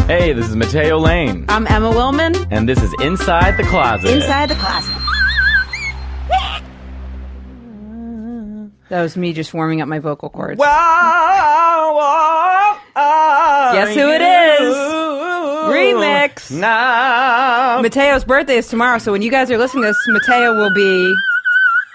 Hey, this is Matteo Lane. I'm Emma Willman. And this is Inside the Closet. Inside the Closet. That was me just warming up my vocal cords. Guess who it is? Remix. Now. Matteo's birthday is tomorrow, so when you guys are listening to this, Matteo will be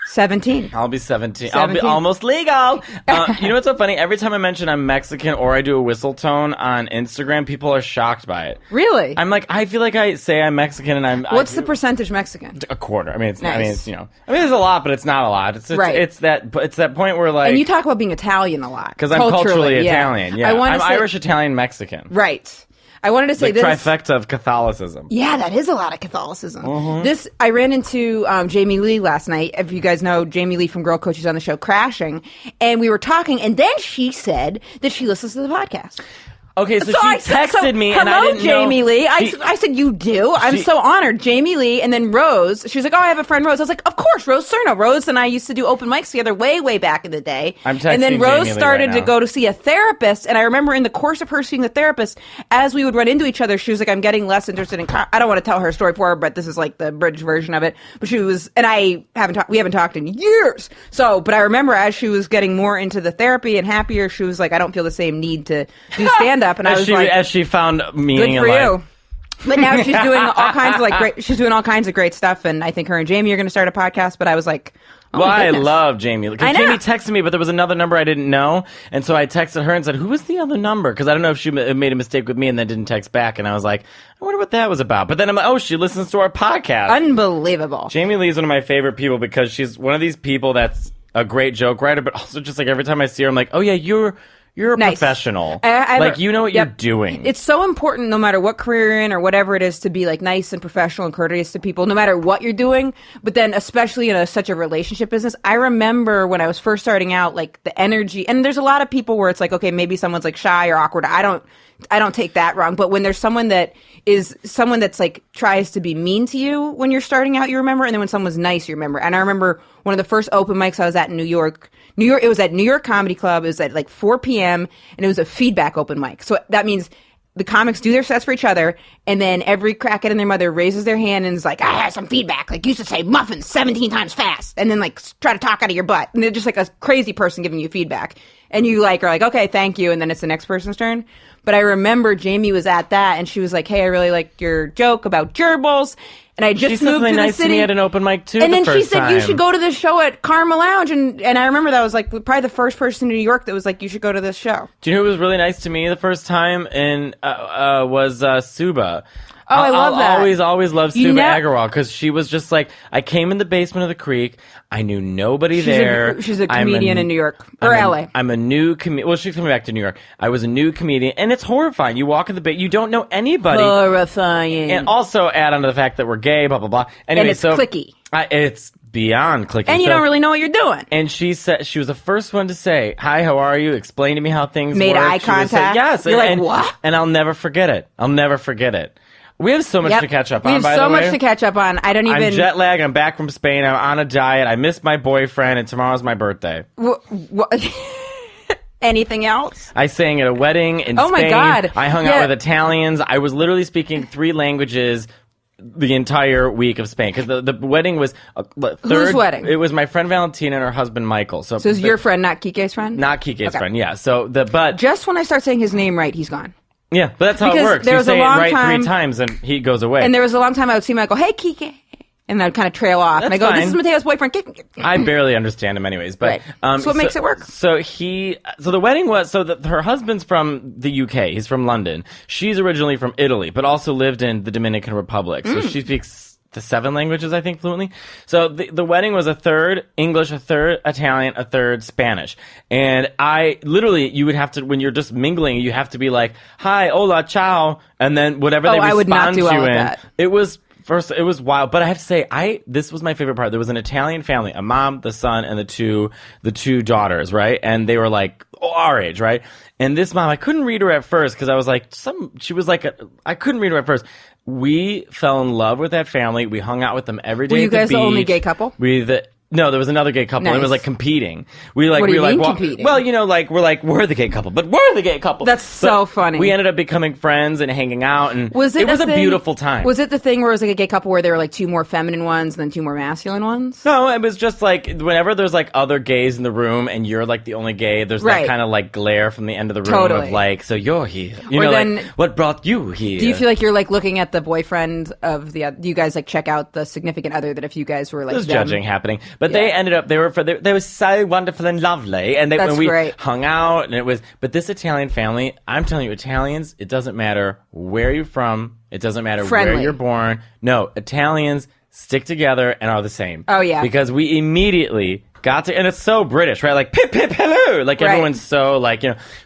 17. I'll be 17. I'll be almost legal. You know what's so funny? Every time I mention I'm Mexican or I do a whistle tone on Instagram, people are shocked by it. Really? I'm like, I feel like I say I'm Mexican and I'm... What's the percentage Mexican? A quarter. I mean, it's nice. I mean, it's, you know, I mean, there's a lot, but it's not a lot. It's that point where like... And you talk about being Italian a lot. Because I'm culturally Italian. Yeah. I'm Irish, Italian, Mexican. Right. I wanted to say the trifecta of Catholicism. Yeah, that is a lot of Catholicism. Mm-hmm. I ran into Jamie Lee last night. If you guys know Jamie Lee from Girl Coaches on the show, Crashing, and we were talking, and then she said that she listens to the podcast. Okay, so she texted me, and I didn't know. Hello, Jamie Lee. I said, you do? I'm so honored. Jamie Lee, and then Rose. She was like, oh, I have a friend, Rose. I was like, of course, Rose Cerno. Rose and I used to do open mics together way, way back in the day. I'm texting And then Rose Jamie started right to go to see a therapist, and I remember in the course of her seeing the therapist, as we would run into each other, she was like, I'm getting less interested in... I don't want to tell her story for her, but this is like the abridged version of it. But she was... And we haven't talked in years. But I remember as she was getting more into the therapy and happier, she was like, I don't feel the same need to do stand-up. And I was like... As she found meaning in life. Good for you. But now she's doing all kinds of great stuff, and I think her and Jamie are going to start a podcast. But I was like, I love Jamie. Because Jamie texted me, but there was another number I didn't know, and so I texted her and said, "Who was the other number?" Because I don't know if she made a mistake with me and then didn't text back, and I was like, I wonder what that was about. But then I'm like, oh, she listens to our podcast. Unbelievable. Jamie Lee is one of my favorite people because she's one of these people that's a great joke writer, but also just like every time I see her, I'm like, oh yeah, you're a nice professional. You know what you're doing. It's so important, no matter what career you're in or whatever it is, to be like nice and professional and courteous to people, no matter what you're doing. But then, especially in such a relationship business, I remember when I was first starting out, like the energy. And there's a lot of people where it's like, okay, maybe someone's like shy or awkward. I don't take that wrong. But when there's someone that's like tries to be mean to you when you're starting out, you remember. And then when someone's nice, you remember. And I remember one of the first open mics I was at in New York, it was at New York Comedy Club. It was at like 4 p.m. and it was a feedback open mic. So that means the comics do their sets for each other, and then every crackhead and their mother raises their hand and is like, I have some feedback. Like, you used to say muffins 17 times fast, and then like try to talk out of your butt. And they're just like a crazy person giving you feedback. And you like are like, okay, thank you. And then it's the next person's turn. But I remember Jamie was at that, and she was like, hey, I really liked your joke about gerbils. And I just moved to the nice city. To me at an open mic too. And then she said, time. You should go to this show at Karma Lounge. And I remember that was like probably the first person in New York that was like, you should go to this show. Do you know who was really nice to me the first time? And was Suba. Oh, I love that. Always loved Suba Agarwal because she was just like, I came in the basement of the Creek. I knew nobody there. She's a comedian in New York or LA. I'm a new comedian. Well, she's coming back to New York. I was a new comedian, and it's horrifying. You walk in the basement, you don't know anybody. Horrifying. And also add on to the fact that we're gay, blah, blah, blah. Anyway, and it's clicky. It's beyond clicky. And you don't really know what you're doing. And she said she was the first one to say, hi, how are you? Explain to me how things Made work. Eye contact. Say, yes. You're like, what? And I'll never forget it. We have so much to catch up on, by the way. We have so much to catch up on. I'm jet lagged. I'm back from Spain. I'm on a diet. I missed my boyfriend, and tomorrow's my birthday. Anything else? I sang at a wedding in Spain. Oh, my God. I hung out with Italians. I was literally speaking 3 languages the entire week of Spain, because the wedding was third. Whose wedding? It was my friend Valentina and her husband Michael. So it's your friend, not Kike's friend? Not Kike's friend, yeah. But just when I start saying his name right, he's gone. Yeah, but that's how it works. You say it right 3 times and he goes away. And there was a long time I would see him, I go, hey, Kike. And I'd kind of trail off. And I go, this is Matteo's boyfriend. I barely understand him anyways. But so what makes it work? So the wedding was, her husband's from the UK. He's from London. She's originally from Italy, but also lived in the Dominican Republic. So she speaks the 7 languages, I think, fluently. So the wedding was a third English, a third Italian, a third Spanish. And you would have to, when you're just mingling, you have to be like, hi, hola, ciao. And then whatever they respond I would not do to well in, that. it was wild. But I have to say, this was my favorite part. There was an Italian family, a mom, the son, and the two daughters, right? And they were like, our age, right? And this mom, I couldn't read her at first because I was like, I couldn't read her at first. We fell in love with that family. We hung out with them every day. Were you at the guys beach. the only gay couple? No, there was another gay couple. Nice. It was like competing. We like What do we you were mean like competing? well, you know, like we're the gay couple, but we're the gay couple. That's so funny. We ended up becoming friends and hanging out, and Was it was a thing- beautiful time. Was it the thing where it was like a gay couple where there were like 2 more feminine ones and then 2 more masculine ones? No, it was just like whenever there's like other gays in the room and you're like the only gay, there's Right. that kind of like glare from the end of the room Totally. of like, so you're here. You Or know, then- like, what brought you here? Do you feel like you're like looking at the boyfriend of the? Do you guys like check out the significant other that if you guys were like There's them? judging happening, but Yeah. they ended up they were so wonderful and lovely, and That's when we great. hung out, and it was. But this Italian family, I'm telling you, Italians, it doesn't matter where you're from, it doesn't matter Friendly. where you're born. No, Italians stick together and are the same. Oh, yeah. because we immediately got to, and it's so British, right? Like pip pip hello, like Right. everyone's so like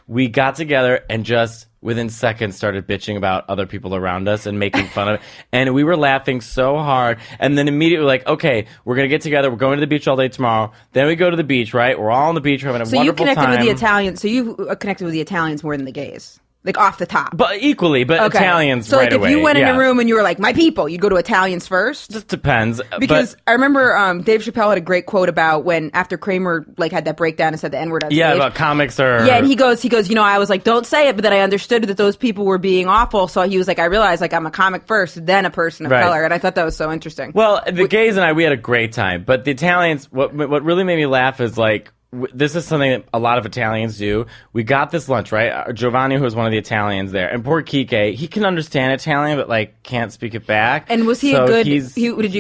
we got together and just. Within seconds, started bitching about other people around us and making fun of it. And we were laughing so hard. And then immediately, like, okay, we're going to get together. We're going to the beach all day tomorrow. Then we go to the beach, right? We're all on the beach. We're having a So you wonderful connected time. with the Italians. So you connected with the Italians more than the gays, like off the top. But equally, but Okay. Italians So right like away. if you went in yeah. a room and you were like, my people, you'd go to Italians first. Just depends. Because but, I remember Dave Chappelle had a great quote about when after Kramer like had that breakdown and said the N-word on yeah, stage. about comics or... Yeah, and he goes, I was like, don't say it, but then I understood that those people were being awful. So he was like, I realized like I'm a comic first, then a person of Right. color, and I thought that was so interesting. Well, the gays and we had a great time. But the Italians, what really made me laugh is like, this is something that a lot of Italians do. We got this lunch, right? Giovanni, who was one of the Italians there, and poor Kike, he can understand Italian, but like can't speak it back. And was he So a good? he's-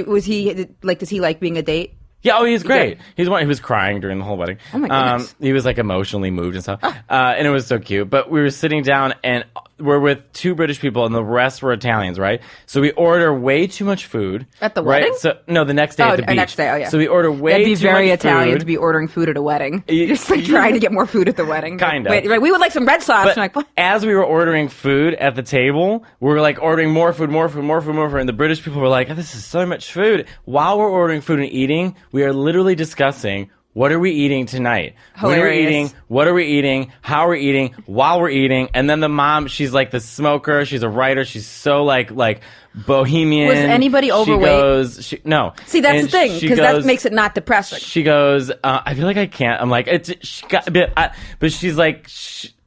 Was he like? Does he like being a date? Yeah, oh, he's great. good? He was crying during the whole wedding. Oh my goodness. He was like emotionally moved and stuff, and it was so cute. But we were sitting down, and we're with 2 British people, and the rest were Italians, right? So we order way too much food At the right? wedding? So no, the next day Oh, at the beach. next day, oh, yeah. So we order way That'd be too very much Italian food. to be ordering food at a wedding. Y- Just like trying to get more food at the wedding. Kinda. Wait, right, we would like some red sauce. But And I'm like, what? as we were ordering food at the table, we were like ordering more food, and the British people were like, oh, "This is so much food." While we're ordering food and eating, we are literally discussing. What are we eating tonight? When are we Hilarious. eating? What are we eating? How are we eating? While we're eating. And then the mom, she's like the smoker. She's a writer. She's so like bohemian. Was anybody overweight? No. See, that's And the thing, she because that goes- makes it not depressing. She goes, I feel like I can't. I'm like, but she's like,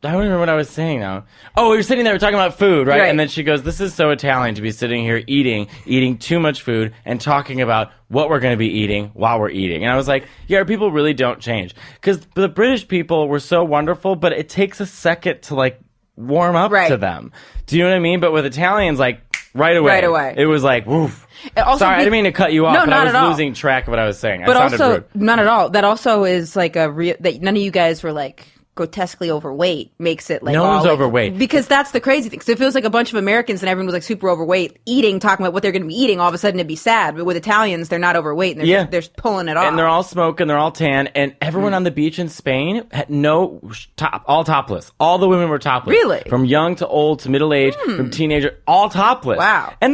I don't remember what I was saying now. Oh, we were sitting there, we were talking about food, right? Right. And then she goes, this is so Italian to be sitting here eating too much food and talking about what we're going to be eating while we're eating. And I was like, yeah, our people really don't change. Because the British people were so wonderful, but it takes a second to like warm up Right. to them. Do you know what I mean? But with Italians, like, right away. Right away. It was like, woof. It also Sorry, I be- didn't mean to cut you off, No, but not I was at all. losing track of what I was saying. But I sounded also, rude. not at all. That also is like that none of you guys were like grotesquely overweight makes it like No all, one's like- overweight. because that's the crazy thing. So if it was like a bunch of Americans and everyone was like super overweight eating, talking about what they're going to be eating, all of a sudden it'd be sad. But with Italians, they're not overweight and they're pulling it off. And they're all smoking, they're all tan, and everyone on the beach in Spain had no all topless. All the women were topless. Really? From young to old to middle age, from teenager, all topless. Wow. And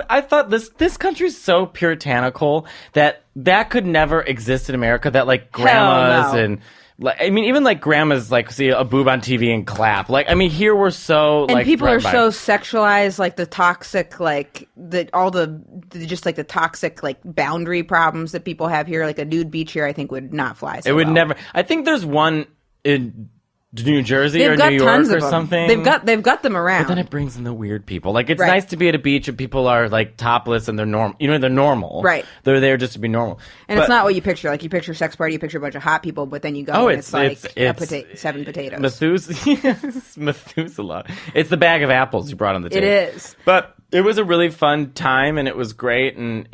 I thought this country's so puritanical that could never exist in America. That like grandmas no. and. Like, I mean, even like grandmas like see a boob on TV and clap. Like, I mean, here we're so and like people are threatened by so it. sexualized, like the toxic, like just like the toxic like boundary problems that people have here. Like a nude beach here, I think would not fly. So It would well. never. I think there's one in New Jersey They've or got New York tons or of them. something. They've got them around. But then it brings in the weird people. Like, it's Right. nice to be at a beach and people are, like, topless and they're normal. You know, they're normal. Right. They're there just to be normal. And But it's not what you picture. Like, you picture sex party, you picture a bunch of hot people, but then you go Oh, and it's- it's like it's- 7 potatoes. Methuselah. It's the bag of apples you brought on the It table. is. But it was a really fun time and it was great. And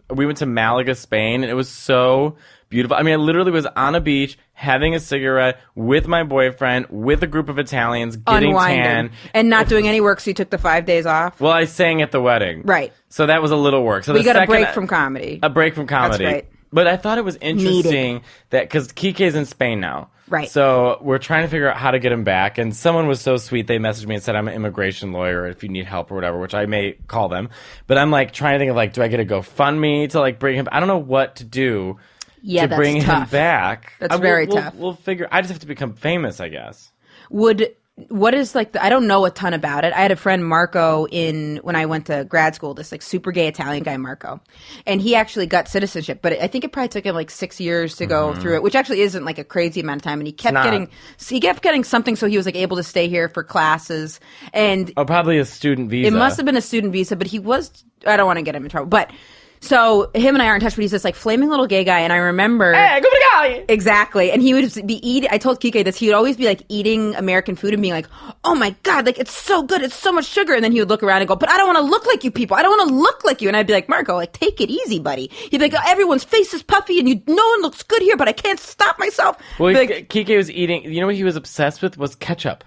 we went to Malaga, Spain, and it was so beautiful. I mean, I literally was on a beach having a cigarette with my boyfriend, with a group of Italians, getting Unwinding. tan. And not doing any work, so you took the 5 days off. Well, I sang at the wedding. Right. So that was a little work. So We the got a second- break from comedy. A break from comedy. That's right. But I thought it was interesting that because Kike's in Spain now. Right. So we're trying to figure out how to get him back. And someone was so sweet. They messaged me and said, I'm an immigration lawyer if you need help or whatever, which I may call them. But I'm like trying to think of like, do I get a GoFundMe to like bring him? I don't know what to do Yeah, to that's bring him tough. back. That's very tough. We'll figure. I just have to become famous, I guess. Would what is like I don't know a ton about it. I had a friend Marco when I went to grad school, this like super gay Italian guy Marco, and he actually got citizenship, but I think it probably took him like 6 years to go through it, which actually isn't like a crazy amount of time. And he kept getting something, so he was like able to stay here for classes. And probably a student visa. It must have been a student visa, but he was. I don't want to get him in trouble, but. So him and I are in touch, but he's this like flaming little gay guy, and I remember exactly. And he would be eating. I told Kike this. He would always be like eating American food and being like, "Oh my god, like it's so good, it's so much sugar." And then he would look around and go, "But I don't want to look like you people. I don't want to look like you." And I'd be like, "Marco, like take it easy, buddy." He'd be like, "Everyone's face is puffy, and no one looks good here, but I can't stop myself." Well, like, Kike was eating. You know what he was obsessed with was ketchup.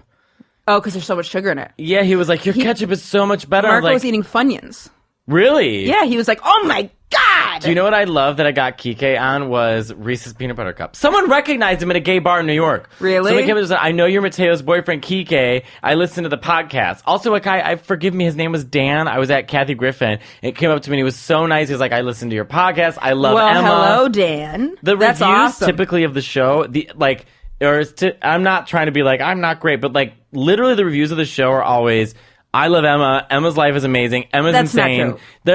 Oh, because there's so much sugar in it. Yeah, he was like, "Your ketchup is so much better." Marco was eating Funyuns. Really? Yeah, he was like, "Oh my god!" Do you know what I love that I got Kike on was Reese's Peanut Butter Cup. Someone recognized him at a gay bar in New York. Really? Someone came and said, "I know you're Matteo's boyfriend, Kike. I listened to the podcast." Also, a guy, forgive me, his name was Dan. I was at Kathy Griffin. It came up to me and he was so nice. He was like, "I listened to your podcast. I love Emma." Hello, Dan. That's reviews awesome. Typically of the show, I'm not trying to be like, I'm not great, but like literally the reviews of the show are always, "I love Emma. Emma's life is amazing. Emma's That's insane." Not true. They're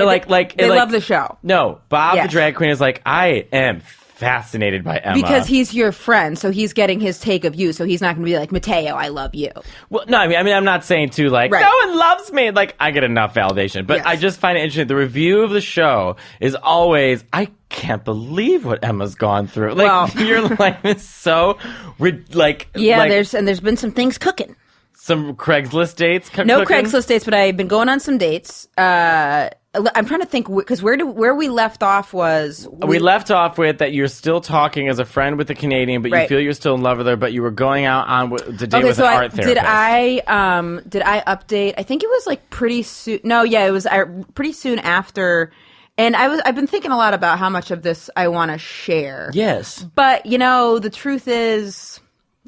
they love the show. No, Bob Yes. the drag queen is like, "I am fascinated by Emma." Because he's your friend, so he's getting his take of you, so he's not going to be like, "Matteo, I love you." Well, no, I mean, I'm not saying too like, right. "No one loves me." Like, I get enough validation, but yes. I just find it interesting. The review of the show is always, "I can't believe what Emma's gone through." Like, your life is so, there's been some things cooking. Some Craigslist dates? No Craigslist dates, but I've been going on some dates. I'm trying to think, because where we left off was... We left off with that you're still talking as a friend with a Canadian, but you feel you're still in love with her, but you were going out on the date with an art therapist. Did I update? I think it was like pretty soon. No, yeah, it was pretty soon after... And I've been thinking a lot about how much of this I want to share. Yes. But, the truth is...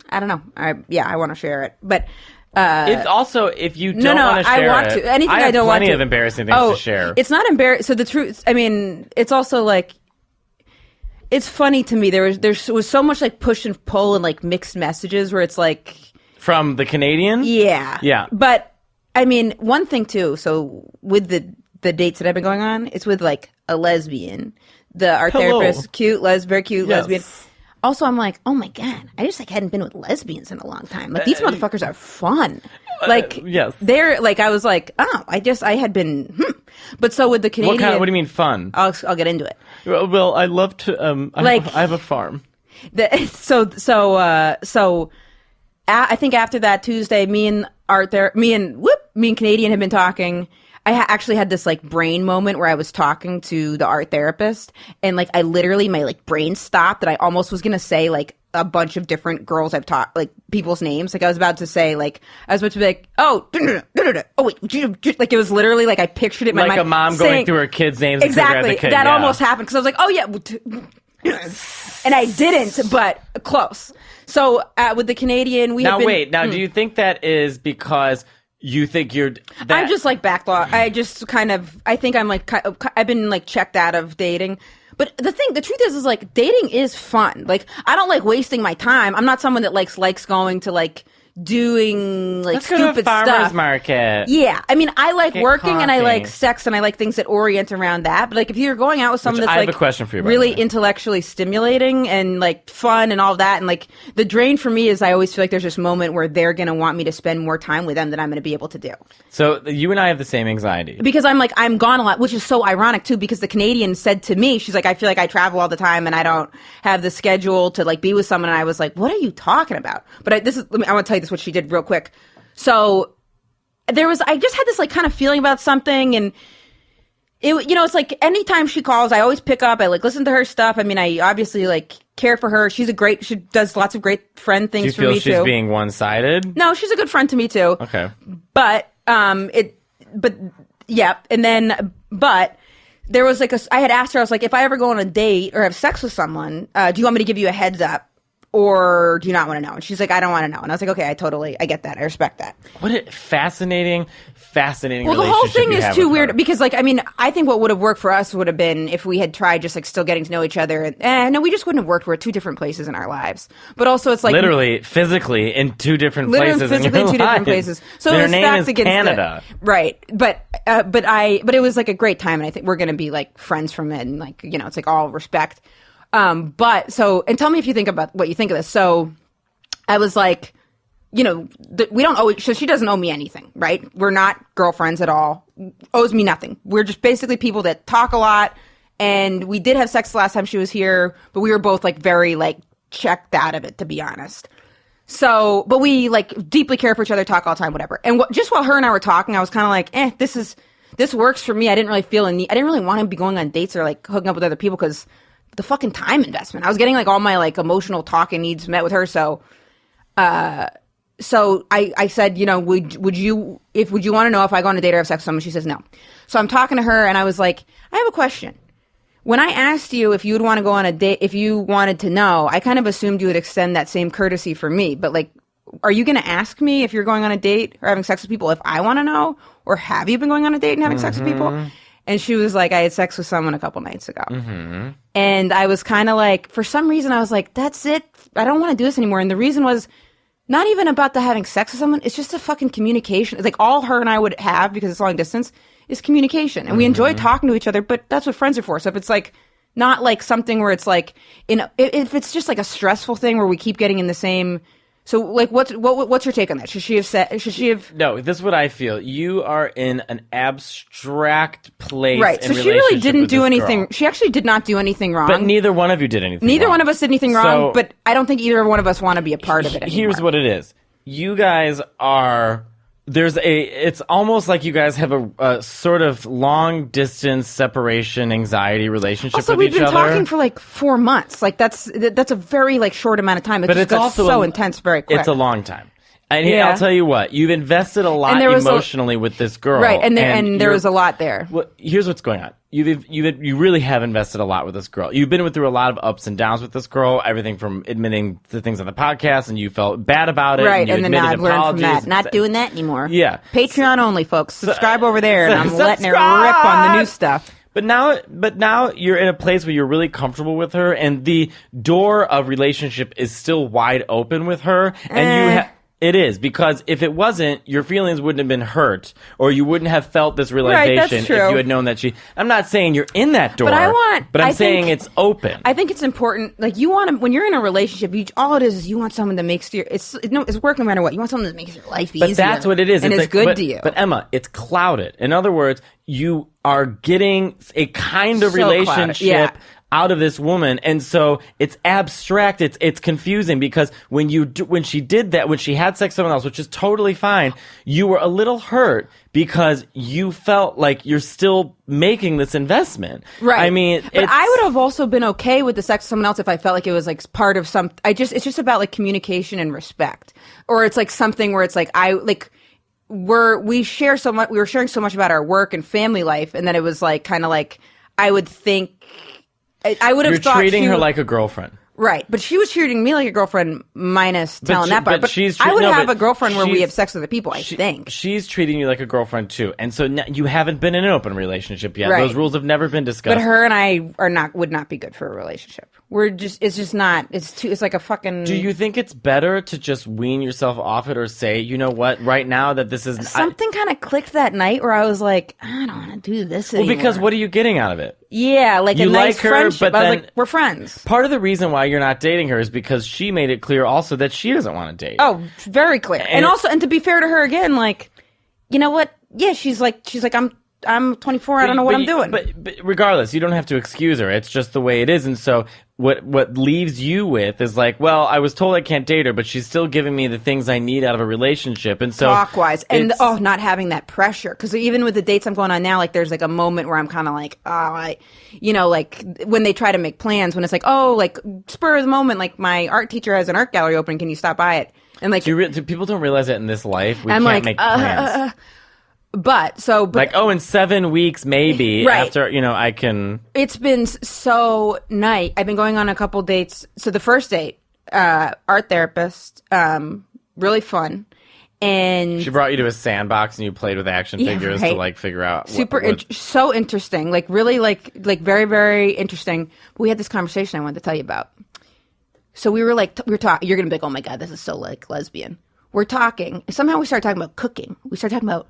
I don't know. I want to share it. But... if you don't want to share I want to. Anything I don't want to. I have plenty of embarrassing things to share. It's not embarrassing. So the truth, I mean, it's also like, it's funny to me. There was so much like push and pull and like mixed messages where it's like. From the Canadian? Yeah. Yeah. But, I mean, one thing too, so with the dates that I've been going on, it's with like a lesbian. The art therapist, very cute lesbian. Also, I'm like, oh my god, I just like hadn't been with lesbians in a long time. Like these motherfuckers are fun. Like yes, they're like I was like, oh, I had been. But so with the Canadian, what do you mean fun? I'll get into it. Well, I love to. I have a farm. I think after that Tuesday, me and Canadian had been talking. I actually had this like brain moment where I was talking to the art therapist and like I literally my like brain stopped that I almost was going to say like a bunch of different girls I've taught, like people's names. Like I was about to say like, I was about to be like, oh wait, like it was literally like I pictured it in my mind. Like a mom going through her kids' names. Exactly. That almost happened because I was like, oh yeah. And I didn't, but close. So with the Canadian, do you think that is because you think I'm just like backlog. I think I'm like, I've been like checked out of dating. But the truth is like dating is fun. Like I don't like wasting my time. I'm not someone that likes going to like doing like stupid farmer's market. Yeah, I mean, I like working and I like sex and I like things that orient around that. But like, if you're going out with someone that's I have like a question for you, really intellectually stimulating and like fun and all that, and like the drain for me is I always feel like there's this moment where they're gonna want me to spend more time with them than I'm gonna be able to do. So you and I have the same anxiety because I'm gone a lot, which is so ironic too. Because the Canadian said to me, she's like, I feel like I travel all the time and I don't have the schedule to like be with someone. And I was like, what are you talking about? But I want to tell you this, what she did real quick. So I just had this like kind of feeling about something, and it's like anytime she calls, I always pick up. I like listen to her stuff. I mean, I obviously like care for her. She does lots of great friend things for me too. Do you feel she's being one-sided? No, she's a good friend to me too. Okay. But there was like I had asked her, I was like, if I ever go on a date or have sex with someone, do you want me to give you a heads up? or do you not want to know? And she's like, I don't want to know. And I was like, okay, I get that. I respect that. What a fascinating Well, the whole thing is too weird because, like, I mean, I think what would have worked for us would have been if we had tried just, like, still getting to know each other. No, we just wouldn't have worked. We're at two different places in our lives. But also, it's like... Literally, physically, in two different places in your two different lives. places. So their it was name stacked is against Canada. Right. But it was, like, a great time, and I think we're going to be, like, friends from it, and, like, you know, it's, like, all respect. And tell me if you think about what you think of this. So I was like... You know, we don't owe, so she doesn't owe me anything, right? We're not girlfriends at all. Owes me nothing. We're just basically people that talk a lot. And we did have sex the last time she was here, but we were both like very like checked out of it, to be honest. So, but we like deeply care for each other, talk all the time, whatever. And just while her and I were talking, I was kind of like, this works for me. I didn't really feel a need. I didn't really want to be going on dates or like hooking up with other people because the fucking time investment. I was getting like all my like emotional talking needs met with her. So I said, you know, would you want to know if I go on a date or have sex with someone? She says no. So I'm talking to her and I was like, I have a question. When I asked you if you would want to go on a date, if you wanted to know, I kind of assumed you would extend that same courtesy for me. But like, are you going to ask me if you're going on a date or having sex with people if I want to know? Or have you been going on a date and having sex with people? And she was like, I had sex with someone a couple nights ago. And I was kind of like, for some reason, I was like, that's it. I don't want to do this anymore. And the reason was, not even about the having sex with someone. It's just a fucking communication. It's like all her and I would have, because it's long distance, is communication. And we enjoy talking to each other, but that's what friends are for. So if it's like, not like something where it's like, if it's just like a stressful thing where we keep getting in the same... So, like, what's your take on that? Should she have... No, this is what I feel. You are in an abstract place. Right. So she really didn't do anything. Girl. She actually did not do anything wrong. But neither one of you did anything Neither wrong. one of us did anything wrong, but I don't think either one of us want to be a part of it anymore. Here's what it is. You guys are... It's almost like you guys have a sort of long distance separation anxiety relationship with each other. Also, we've been talking for like 4 months. Like that's a very like short amount of time. But it's also so intense very quick. It's a long time. And I'll tell you what, you've invested a lot emotionally with this girl. Right, and there was a lot there. Well, here's what's going on. You really have invested a lot with this girl. You've been through a lot of ups and downs with this girl, everything from admitting to things on the podcast, and you felt bad about it. Right, and then I've learned from that. Not doing that anymore. Yeah. Patreon only, folks. Subscribe over there, and I'm letting her rip on the new stuff. But now you're in a place where you're really comfortable with her, and the door of relationship is still wide open with her, and It is, because if it wasn't, your feelings wouldn't have been hurt, or you wouldn't have felt this realization if you had known that she... I'm not saying you're in that door, but I'm saying it's open. I think it's important, like, you want to... When you're in a relationship, all it is you want someone that makes your... It's work no matter what. You want someone that makes your life easier. But that's what it is. And it's good to you. But Emma, it's clouded. In other words, you are getting a kind of relationship... out of this woman, and so it's abstract. It's confusing because when she did that, when she had sex with someone else, which is totally fine, you were a little hurt because you felt like you're still making this investment. Right. I mean, but I would have also been okay with the sex with someone else if I felt like it was like part of some. It's just about like communication and respect, or it's like something where it's like we share so much. We were sharing so much about our work and family life, and then it was like kind of like I would think. I would have thought you're treating her like a girlfriend. Right, but she was treating me like a girlfriend minus telling that part. But I would have a girlfriend where we have sex with other people, I think. She's treating you like a girlfriend, too. And so you haven't been in an open relationship yet. Right. Those rules have never been discussed. But her and I would not be good for a relationship. It's just not. It's like a fucking... Do you think it's better to just wean yourself off it or say, you know what, right now that this is... Something kind of clicked that night where I was like, I don't want to do this anymore. Well, because what are you getting out of it? Yeah, like you a nice like her, friendship. But I was then like, we're friends. Part of the reason why you're not dating her is because she made it clear also that she doesn't want to date. Oh, very clear. And to be fair to her again, like, you know what? Yeah, she's like, I'm 24. I don't know what I'm doing. But regardless, you don't have to excuse her. It's just the way it is. And so what leaves you with is like, well, I was told I can't date her, but she's still giving me the things I need out of a relationship. And so talk-wise, and not having that pressure, because even with the dates I'm going on now, like there's like a moment where I'm kind of like, like when they try to make plans, when it's like, like spur of the moment, like my art teacher has an art gallery open, can you stop by it? And like, people don't realize that in this life we can't make plans. But like, in 7 weeks, maybe, right. After, I can... It's been so nice. I've been going on a couple dates. So the first date, art therapist, really fun. And she brought you to a sandbox and you played with action figures to like figure out so interesting, like really like very, very interesting. But we had this conversation I wanted to tell you about. So we were talking, you're going to be like, oh my God, this is so like lesbian. We're talking, somehow we started talking about cooking. We started talking about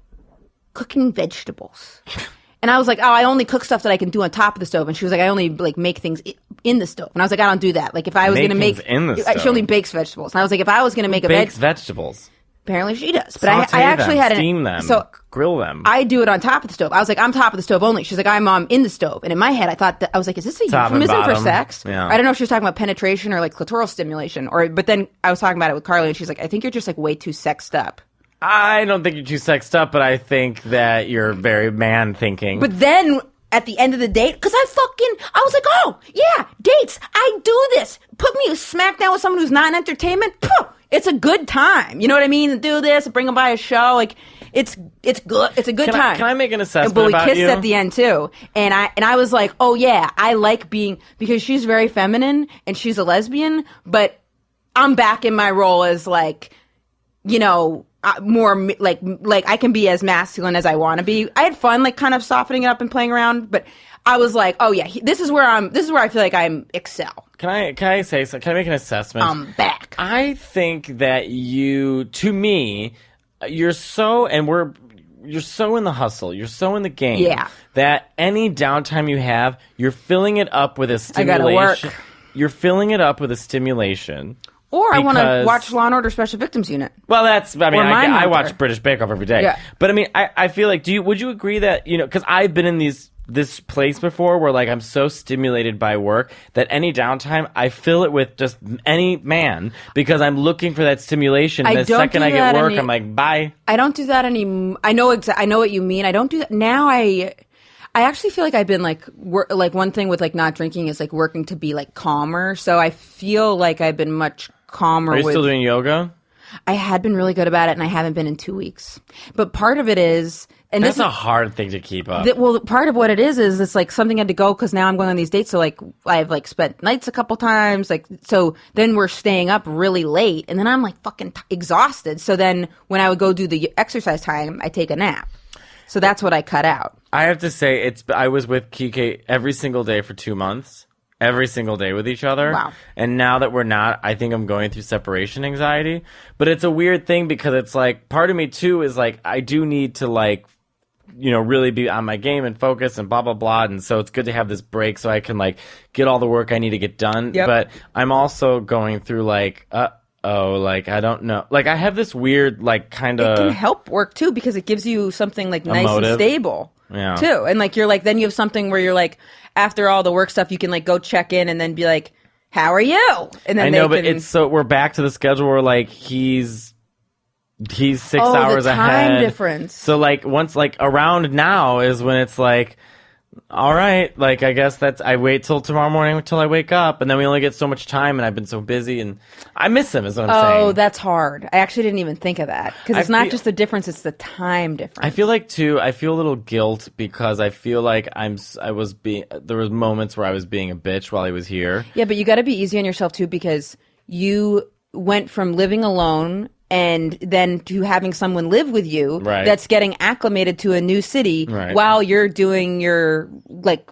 cooking vegetables. And I was like, oh, I only cook stuff that I can do on top of the stove. And she was like, I only like make things in the stove. And I was like, I don't do that. Like if I was going to make, she only bakes vegetables. And I was like, if I was going to make vegetables. Apparently she does. But I actually had steam them, grill them. I do it on top of the stove. I was like, I'm top of the stove only. She's like, I'm in the stove. And in my head, I was like, is this a euphemism for sex? Yeah. I don't know if she was talking about penetration or like clitoral stimulation. But then I was talking about it with Carly and she's like, I think you're just like way too sexed up. I don't think you're too sexed up, but I think that you're very man thinking. But then at the end of the date, because I was like, oh, yeah, dates. I do this. Put me smack down with someone who's not in entertainment. Pooh, it's a good time. You know what I mean? Do this, bring them by a show. Like, it's good. It's a good time. Can I make an assessment but we about kissed you? at the end, too. And I was like, oh, yeah, I like being, because she's very feminine and she's a lesbian, but I'm back in my role as like, you know, more like I can be as masculine as I want to be. I had fun, like kind of softening it up and playing around, but I was like, oh yeah, this is where I feel like I'm excel. Can I say so? Can I make an assessment? I'm back. I think that to me, you're so in the hustle. You're so in the game. Yeah. That any downtime you have, you're filling it up with a stimulation. I gotta work. You're filling it up with a stimulation. Or I want to watch Law and Order Special Victims Unit. Well, I watch British Bake Off every day. Yeah. But I mean, I feel like, would you agree that, you know, because I've been in this place before where like I'm so stimulated by work that any downtime I fill it with just any man because I'm looking for that stimulation. And the second I get work, I'm like, bye. I don't do that anymore. I know what you mean. I don't do that now. I actually feel like I've been like one thing with like not drinking is like working to be like calmer. So I feel like I've been much calmer. Are you still doing yoga? I had been really good about it, and I haven't been in 2 weeks. But part of it is, and that's a hard thing to keep up. Part of what it is it's like something had to go because now I'm going on these dates. So like I've like spent nights a couple times, like so. Then we're staying up really late, and then I'm like fucking exhausted. So then when I would go do the exercise time, I take a nap. So that's what I cut out. I have to say, I was with Kike every single day for 2 months. Every single day with each other. Wow. And now that we're not, I think I'm going through separation anxiety. But it's a weird thing because it's like, part of me too is like, I do need to like, you know, really be on my game and focus and blah, blah, blah. And so it's good to have this break so I can like get all the work I need to get done. Yep. But I'm also going through like, like, I don't know. Like, I have this weird, like, kind of... It can help work, too, because it gives you something, like, nice and stable, too. And, like, you're, like, then you have something where you're, like, after all the work stuff, you can, like, go check in and then be like, how are you? And then but it's so... We're back to the schedule where, like, he's 6 hours the ahead. time difference. So, like, once, like, around now is when it's, like... All right, like I guess I wait till tomorrow morning until I wake up, and then we only get so much time, and I've been so busy, and I miss him. Is what I'm saying. Oh, that's hard. I actually didn't even think of that because it's not just the difference; it's the time difference. I feel like too. I feel a little guilt because I feel like there was moments where I was being a bitch while he was here. Yeah, but you got to be easy on yourself too because you went from living alone and then to having someone live with you that's getting acclimated to a new city while you're doing your like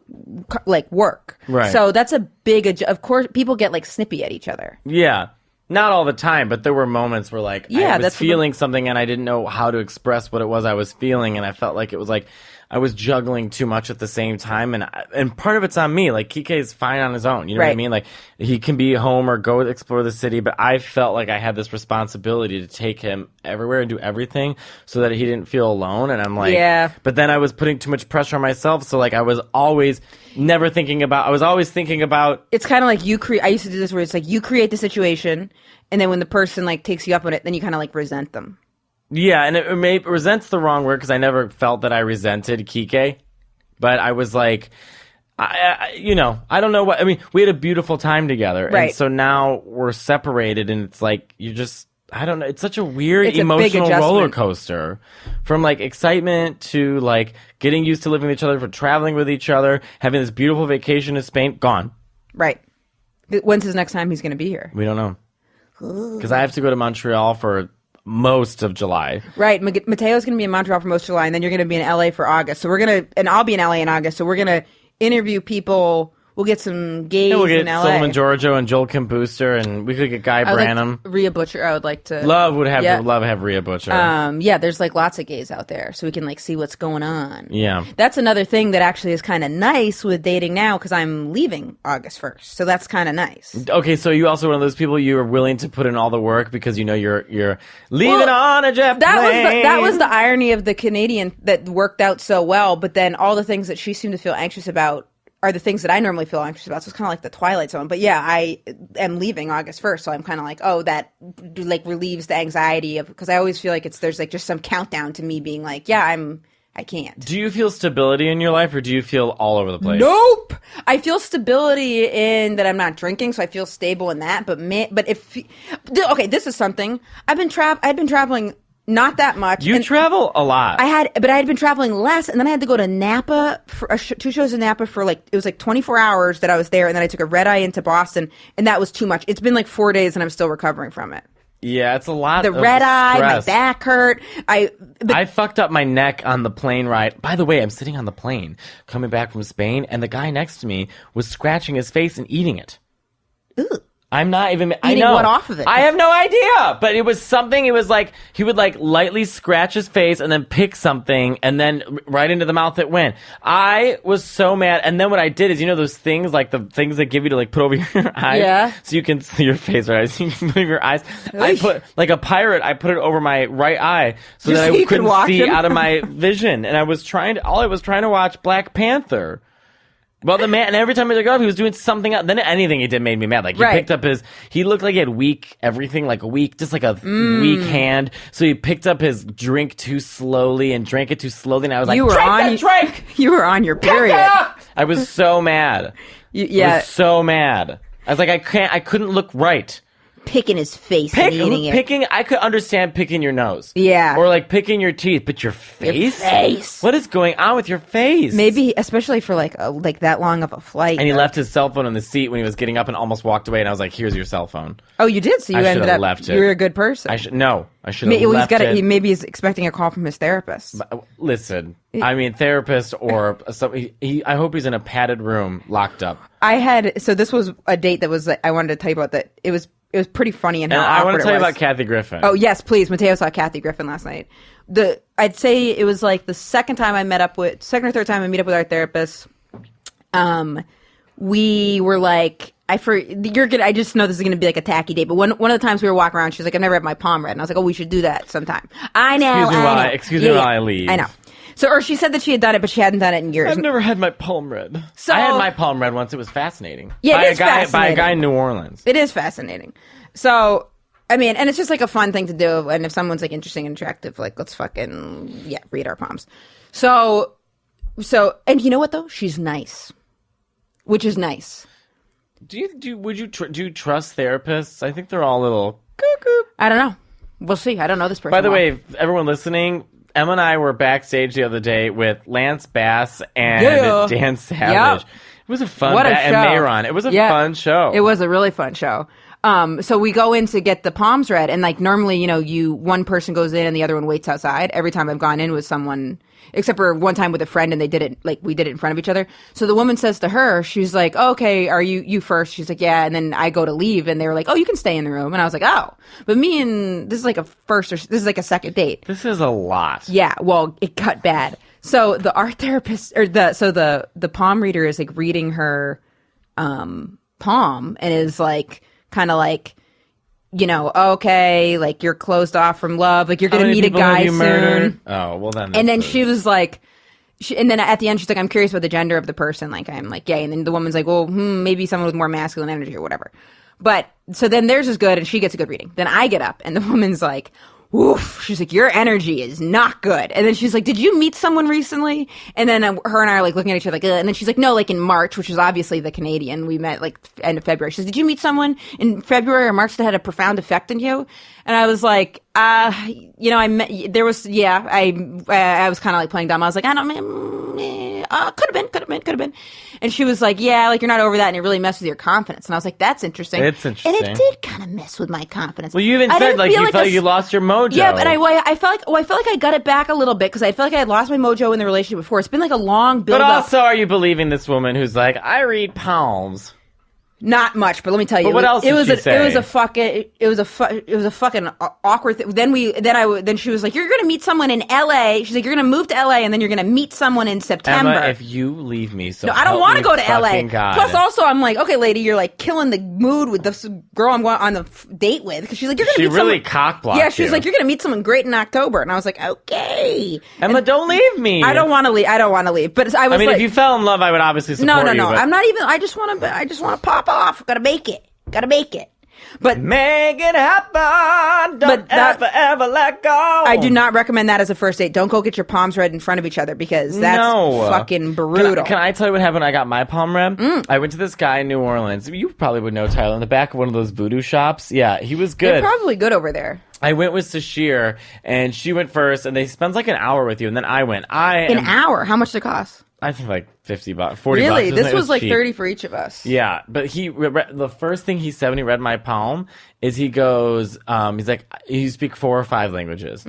work. Right. So that's a big of course people get like snippy at each other. Yeah. Not all the time, but there were moments where like I was feeling something and I didn't know how to express what it was I was feeling, and I felt like it was like I was juggling too much at the same time, and part of it's on me. Like Kike is fine on his own, you know what I mean? Like he can be home or go explore the city, but I felt like I had this responsibility to take him everywhere and do everything so that he didn't feel alone. And I'm like, but then I was putting too much pressure on myself, so like I was always thinking about. It's kind of like I used to do this where it's like you create the situation, and then when the person like takes you up on it, then you kind of like resent them. Yeah, and it resent's the wrong word because I never felt that I resented Kike, but I was like, I don't know what, I mean, we had a beautiful time together, and so now we're separated, and it's like, I don't know, it's such a weird emotional roller coaster from like excitement to like getting used to living with each other, for traveling with each other, having this beautiful vacation in Spain, gone. Right. When's his next time he's going to be here? We don't know. because I have to go to Montreal for most of July. Right. Matteo's going to be in Montreal for most of July, and then you're going to be in LA for August. So and I'll be in LA in August. So we're going to interview people. We'll get some gays We'll get in LA. Solomon Giorgio and Joel Kim Booster, and we could get Guy Branum. Rhea Butcher. I would like to. Love to have Rhea Butcher. Yeah, there's like lots of gays out there, so we can like see what's going on. Yeah. That's another thing that actually is kind of nice with dating now, because I'm leaving August 1st, so that's kind of nice. Okay, so you also one of those people, you are willing to put in all the work because you know you're leaving on a jet plane. That was the irony of the Canadian that worked out so well, but then all the things that she seemed to feel anxious about are the things that I normally feel anxious about. So it's kind of like the Twilight Zone. But yeah, I am leaving August 1st. So I'm kind of like, oh, that like relieves the anxiety of, because I always feel like there's like just some countdown to me being like, yeah, I can't. Do you feel stability in your life, or do you feel all over the place? Nope. I feel stability in that I'm not drinking, so I feel stable in that. But okay, this is something. I'd been traveling not that much. You travel a lot. I had been traveling less, and then I had to go to Napa for 2 shows in Napa for it was like 24 hours that I was there, and then I took a red eye into Boston, and that was too much. It's been like 4 days, and I'm still recovering from it. Yeah, it's a lot. The red eye, my back hurt. I fucked up my neck on the plane ride. By the way, I'm sitting on the plane coming back from Spain, and the guy next to me was scratching his face and eating it. Ugh. I'm not even. Eating I know. what off of it? I have no idea. But it was something. It was like he would like lightly scratch his face and then pick something, and then right into the mouth it went. I was so mad. And then what I did is, you know, those things like the things that give you to like put over your eyes, yeah, so you can see your face, right? So you can move your eyes. I put like a pirate. I put it over my right eye so that I couldn't see out of my vision. And I was trying to watch Black Panther. Well, the man, and every time he took off, he was doing something else. Then anything he did made me mad. Like, he looked like he had weak hand. So he picked up his drink too slowly and drank it too slowly. And I was like, drink! You were on your period. I was so mad. I was so mad. I was like, I couldn't look right. Picking his face and eating it. I could understand picking your nose. Yeah. Or like picking your teeth, but your face? Your face. What is going on with your face? Maybe, especially for like that long of a flight. And he left his cell phone in the seat when he was getting up and almost walked away. And I was like, here's your cell phone. Oh, you did? So you ended up left it. You were a good person. I should have left it. Maybe he's expecting a call from his therapist. But, listen, I mean, therapist or I hope he's in a padded room locked up. So this was a date that was like, I wanted to tell you about that. It was pretty funny and I want to tell you about Kathy Griffin. Oh, yes, please. Matteo saw Kathy Griffin last night. I'd say it was like the second or third time I meet up with our therapist. We were like, you're good. I just know this is going to be like a tacky date. But one of the times we were walking around, she's like, I've never had my palm read. And I was like, oh, we should do that sometime. I know. Excuse me while I leave. I know. Or she said that she had done it, but she hadn't done it in years. I've never had my palm read. So, I had my palm read once. It was fascinating. Yeah, it is fascinating. By a guy in New Orleans. It is fascinating. So, I mean, and it's just like a fun thing to do. And if someone's like interesting and attractive, like let's fucking, read our palms. So, and you know what though? She's nice. Which is nice. Do you trust therapists? I think they're all a little cuckoo. I don't know. We'll see. I don't know this person. By the way, everyone listening, Emma and I were backstage the other day with Lance Bass and Dan Savage. Yep. It was a fun show. And Mayron. It was a fun show. It was a really fun show. So we go in to get the palms read, and like normally, one person goes in and the other one waits outside. Every time I've gone in with someone, except for one time with a friend, and we did it in front of each other. So the woman says to her, she's like, oh, okay, are you first? She's like, yeah. And then I go to leave, and they were like, oh, you can stay in the room. And I was like, oh, but this is like a second date. This is a lot. Yeah. Well, it got bad. So the art therapist the palm reader is like reading her, palm and is like, kind of like, okay, like you're closed off from love, like you're gonna meet a guy soon. Oh, well then. And then she was like, and then at the end she's like, I'm curious about the gender of the person. Like I'm like, gay. And then the woman's like, well, maybe someone with more masculine energy or whatever. But so then theirs is good, and she gets a good reading. Then I get up, and the woman's like, oof. She's like, your energy is not good. And then she's like, did you meet someone recently? And then her and I are like looking at each other like, ugh. And then she's like, no, like in March, which is obviously the Canadian. We met like end of February. She says, did you meet someone in February or March that had a profound effect on you? And I was like, I was kind of like playing dumb. I was like, I don't, could have been. And she was like, yeah, like you're not over that and it really messes with your confidence. And I was like, that's interesting. It's interesting. And it did kind of mess with my confidence. Well, you even said like you felt you lost your mojo. Yeah, but I felt like I got it back a little bit because I felt like I had lost my mojo in the relationship before. It's been like a long build up. But also, are you believing this woman who's like, I read palms? Not much, but let me tell you. But what else did she say? It was a fucking awkward thing. Then she was like, "You're gonna meet someone in L.A." She's like, "You're gonna move to L.A. and then you're gonna meet someone in September." Emma, if you leave me, no, I don't want to go to L.A. God. Plus, also, I'm like, okay, lady, you're like killing the mood with this girl I'm going on the date with because she's like, "You're gonna." She meet really someone. cock-blocked Yeah, she's you. like, "You're gonna meet someone great in October," and I was like, "Okay." Emma, don't leave me. I don't want to leave. But I was. I mean, like, if you fell in love, I would obviously support you. No. But... I'm not even. I just want to pop off. Gotta make it. But make it happen. Don't ever let go. I do not recommend that as a first date. Don't go get your palms read in front of each other because that's fucking brutal. Can I tell you what happened when I got my palm read? I went to this guy in New Orleans. You probably would know Tyler, in the back of one of those voodoo shops. Yeah, he was good. They're probably good over there. I went with Sashir, and she went first, and they spent like an hour with you, and then I went. An hour? How much did it cost? I think like $50, $40. Really? This was like cheap. 30 for each of us. Yeah, but the first thing he said when he read my palm is he goes, he's like, you speak 4 or 5 languages.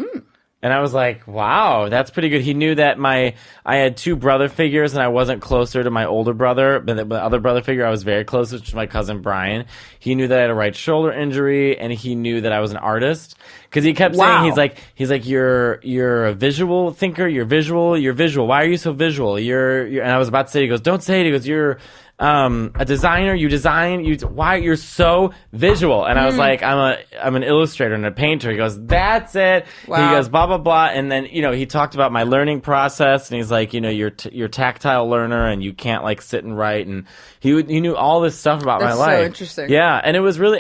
And I was like, wow, that's pretty good. He knew that I had 2 brother figures and I wasn't closer to my older brother, but the other brother figure I was very close to, which was my cousin Brian. He knew that I had a right shoulder injury and he knew that I was an artist. Cause he kept saying, he's like, you're a visual thinker, you're visual. Why are you so visual? And I was about to say, he goes, don't say it. He goes, you're, a designer, why you're so visual. And I was like, I'm an illustrator and a painter. He goes, that's it. Wow. He goes, blah, blah, blah. And then, he talked about my learning process and he's like, you're tactile learner and you can't like sit and write. And he knew all this stuff about my life. That's so interesting. Yeah. And it was really,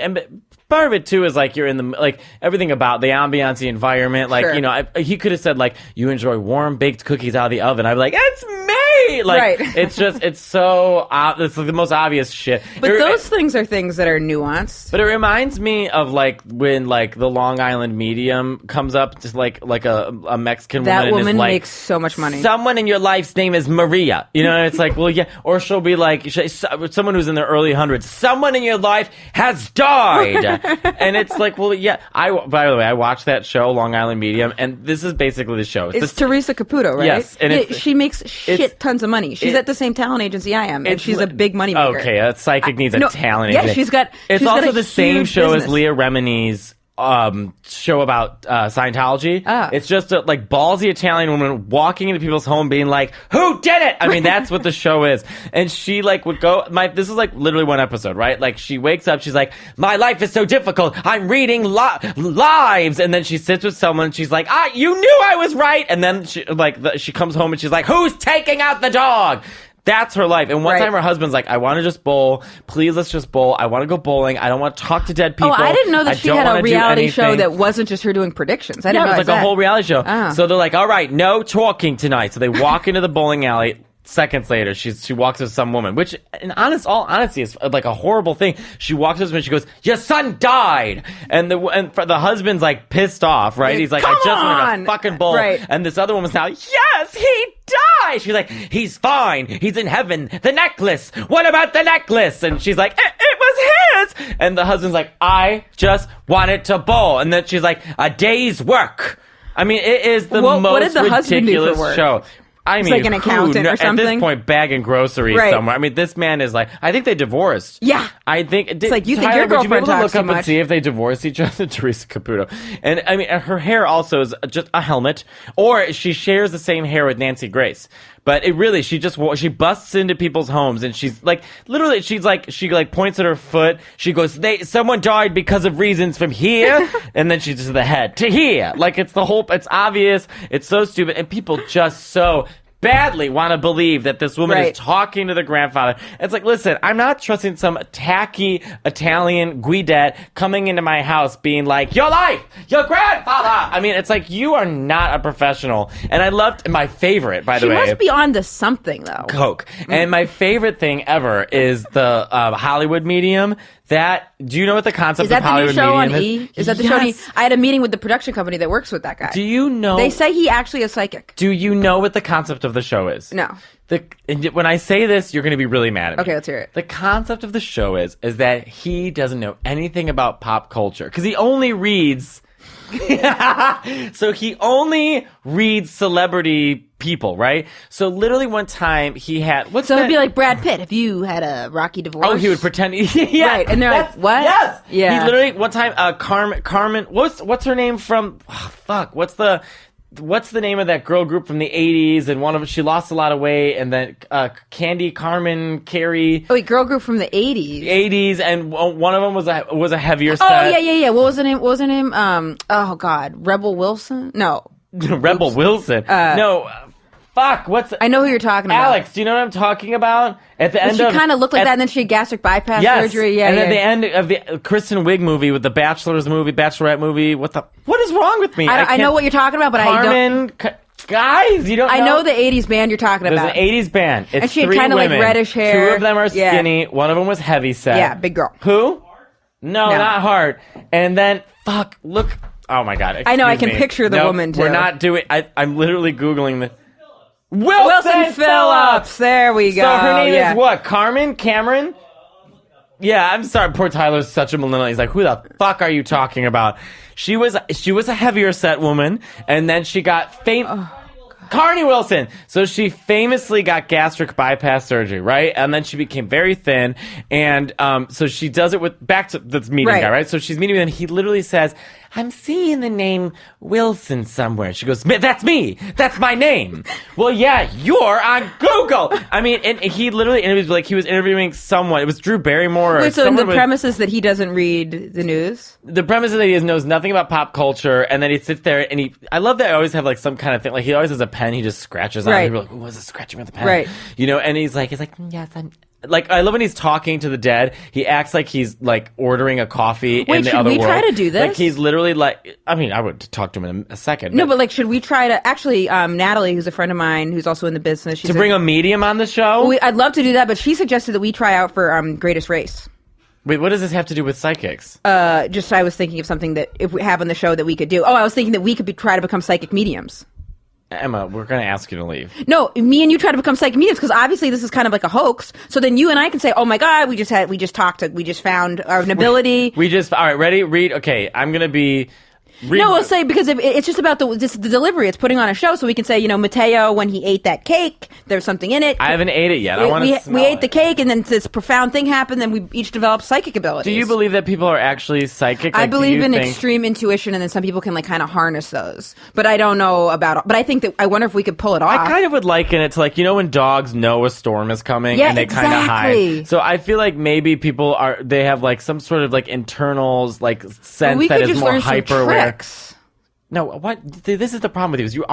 part of it too is like you're in the like everything about the ambiance, the environment. Like Sure. he could have said like you enjoy warm baked cookies out of the oven. I'd be like, it's me. Like Right. it's so it's like the most obvious shit. But those things are things that are nuanced. But it reminds me of like when like the Long Island Medium comes up, just like a Mexican woman. That woman and is like, makes so much money. Someone in your life's name is Maria. And it's like, well, yeah. Or she'll be like someone who's in their early hundreds. Someone in your life has died. And it's like, well, yeah. By the way, I watched that show, Long Island Medium, and this is basically the show. It's Teresa Caputo, right? Yes. And she makes shit tons of money. She's at the same talent agency I am, and she's a big money maker. Okay, a psychic needs a talent yeah, agency. It's also the same show business. as Leah Remini's show about Scientology. It's just a like ballsy Italian woman walking into people's home being like, who did it? I mean, that's what the show is. And she like would go, this is like literally one episode, right? Like she wakes up, she's like, my life is so difficult. I'm reading lives. And then she sits with someone and she's like, you knew I was right. And then she comes home and she's like, who's taking out the dog? That's her life. And one time her husband's like, I want to just bowl. Please, let's just bowl. I want to go bowling. I don't want to talk to dead people. Oh, I didn't know that she had a reality show anything. that wasn't just her doing predictions. I didn't know it was like a whole reality show. So they're like, all right, no talking tonight. So they walk into the bowling alley. Seconds later, she walks with some woman, which, in all honesty, is like a horrible thing. She walks with him and she goes, "Your son died," and the husband's like pissed off, right? He's like, "I just wanted a fucking bowl," right. And this other woman's now, "Yes, he died." She's like, "He's fine. He's in heaven. The necklace. What about the necklace?" And she's like, "It was his." And the husband's like, "I just wanted to bowl," and then she's like, "A day's work." I mean, it is the most what did the husband do for ridiculous work? show. I mean, like an accountant or something. At this point, bagging groceries somewhere. I mean, this man is like, I think they divorced. Yeah. I think it's like you think Tyler, your girlfriend would you be able to talks look up too much? and see if they divorced each other? Teresa Caputo. And I mean, her hair also is just a helmet, or she shares the same hair with Nancy Grace. But she busts into people's homes and she's like, literally, she points at her foot. She goes, someone died because of reasons from here. And then she just the head to here. Like it's obvious. It's so stupid. And people just so badly want to believe that this woman is talking to the grandfather. It's like, listen, I'm not trusting some tacky Italian guidette coming into my house being like, your life, your grandfather. I mean, it's like, you are not a professional. And I loved my favorite, by the way. She must be on to something, though. Coke. And my favorite thing ever is the Hollywood Medium Do you know what the concept is that of Hollywood the new show medium on is? E? Is that the show on E? I had a meeting with the production company that works with that guy. Do you know? They say he actually is psychic. Do you know what the concept of the show is? No. When I say this, you're going to be really mad at me. Okay, let's hear it. The concept of the show is that he doesn't know anything about pop culture because he only reads. So he only reads celebrity people, right? So literally one time he had it'd be like Brad Pitt if you had a rocky divorce. Oh, he would pretend. Yeah, right, and they're like, "What?" Yes, yeah. He literally one time, Carmen. What's her name from? Oh, fuck. What's the name of that girl group from the 80s? And one of them, she lost a lot of weight. And then Carrie. Oh, wait, girl group from the 80s. 80s, and one of them was a heavier set. Oh, yeah. What was her name? Oh, God. Rebel Wilson? No. Rebel Wilson? No. Fuck, I know who you're talking about. Alex, do you know what I'm talking about? At the end she kind of looked like that, and then she had gastric bypass surgery. Yeah, and at the end of the Kristen Wiig movie with the Bachelorette movie, what is wrong with me? I know what you're talking about, but I don't. Guys, you don't know? I know the 80s band you're talking about. There's an 80s band. It's and she had kind of like reddish hair. 2 of them are skinny. One of them was heavy set. Yeah, big girl. Who? No, not Hart. And then, look. Oh my God. I know, I can picture the woman too. We're not doing, I'm literally Googling the. Wilson Phillips. There we go. So her name is what? Cameron? Yeah, I'm sorry. Poor Tyler's such a millennial. He's like, who the fuck are you talking about? She was a heavier set woman, and then she got Carney Wilson. So she famously got gastric bypass surgery, right? And then she became very thin, and so she does it with back to this meeting guy, right? So she's meeting with him. He literally says, I'm seeing the name Wilson somewhere. She goes, that's me. That's my name. Well, yeah, you're on Google. I mean, and he literally interviewed, like he was interviewing someone. It was Drew Barrymore. Wait, so the premise is that he doesn't read the news? The premise is that he knows nothing about pop culture, and then he sits there, and I love that I always have like some kind of thing. Like he always has a pen, he just scratches on it. People are like, what's it scratching with the pen? Right. You know, and he's like, yes, I'm... Like, I love when he's talking to the dead. He acts like he's, like, ordering a coffee in the other world. Wait, should we try to do this? Like, he's literally, like... I mean, I would talk to him in a second. No, but, like, should we try to... Actually, Natalie, who's a friend of mine, who's also in the business... To bring a medium on the show? I'd love to do that, but she suggested that we try out for Greatest Race. Wait, what does this have to do with psychics? Just I was thinking of something that if we have on the show that we could do. Oh, I was thinking that we could try to become psychic mediums. Emma, we're going to ask you to leave. No, me and you try to become psychic mediums because obviously this is kind of like a hoax. So then you and I can say, "Oh my God, we just found our ability." All right, ready? Read. Okay, I'm going to be. No, we'll say because it's just about the delivery. It's putting on a show, so we can say, Matteo, when he ate that cake, there's something in it. I haven't ate it yet. I want to. We ate the cake, and then this profound thing happened. Then we each developed psychic abilities. Do you believe that people are actually psychic? I believe in extreme intuition, and then some people can like kind of harness those. But I don't know about. But I think that I wonder if we could pull it off. I kind of would liken it to like when dogs know a storm is coming and they kind of hide. So I feel like maybe people they have like some sort of like internals like sense that is more hyper aware. No, what? This is the problem with you. Is you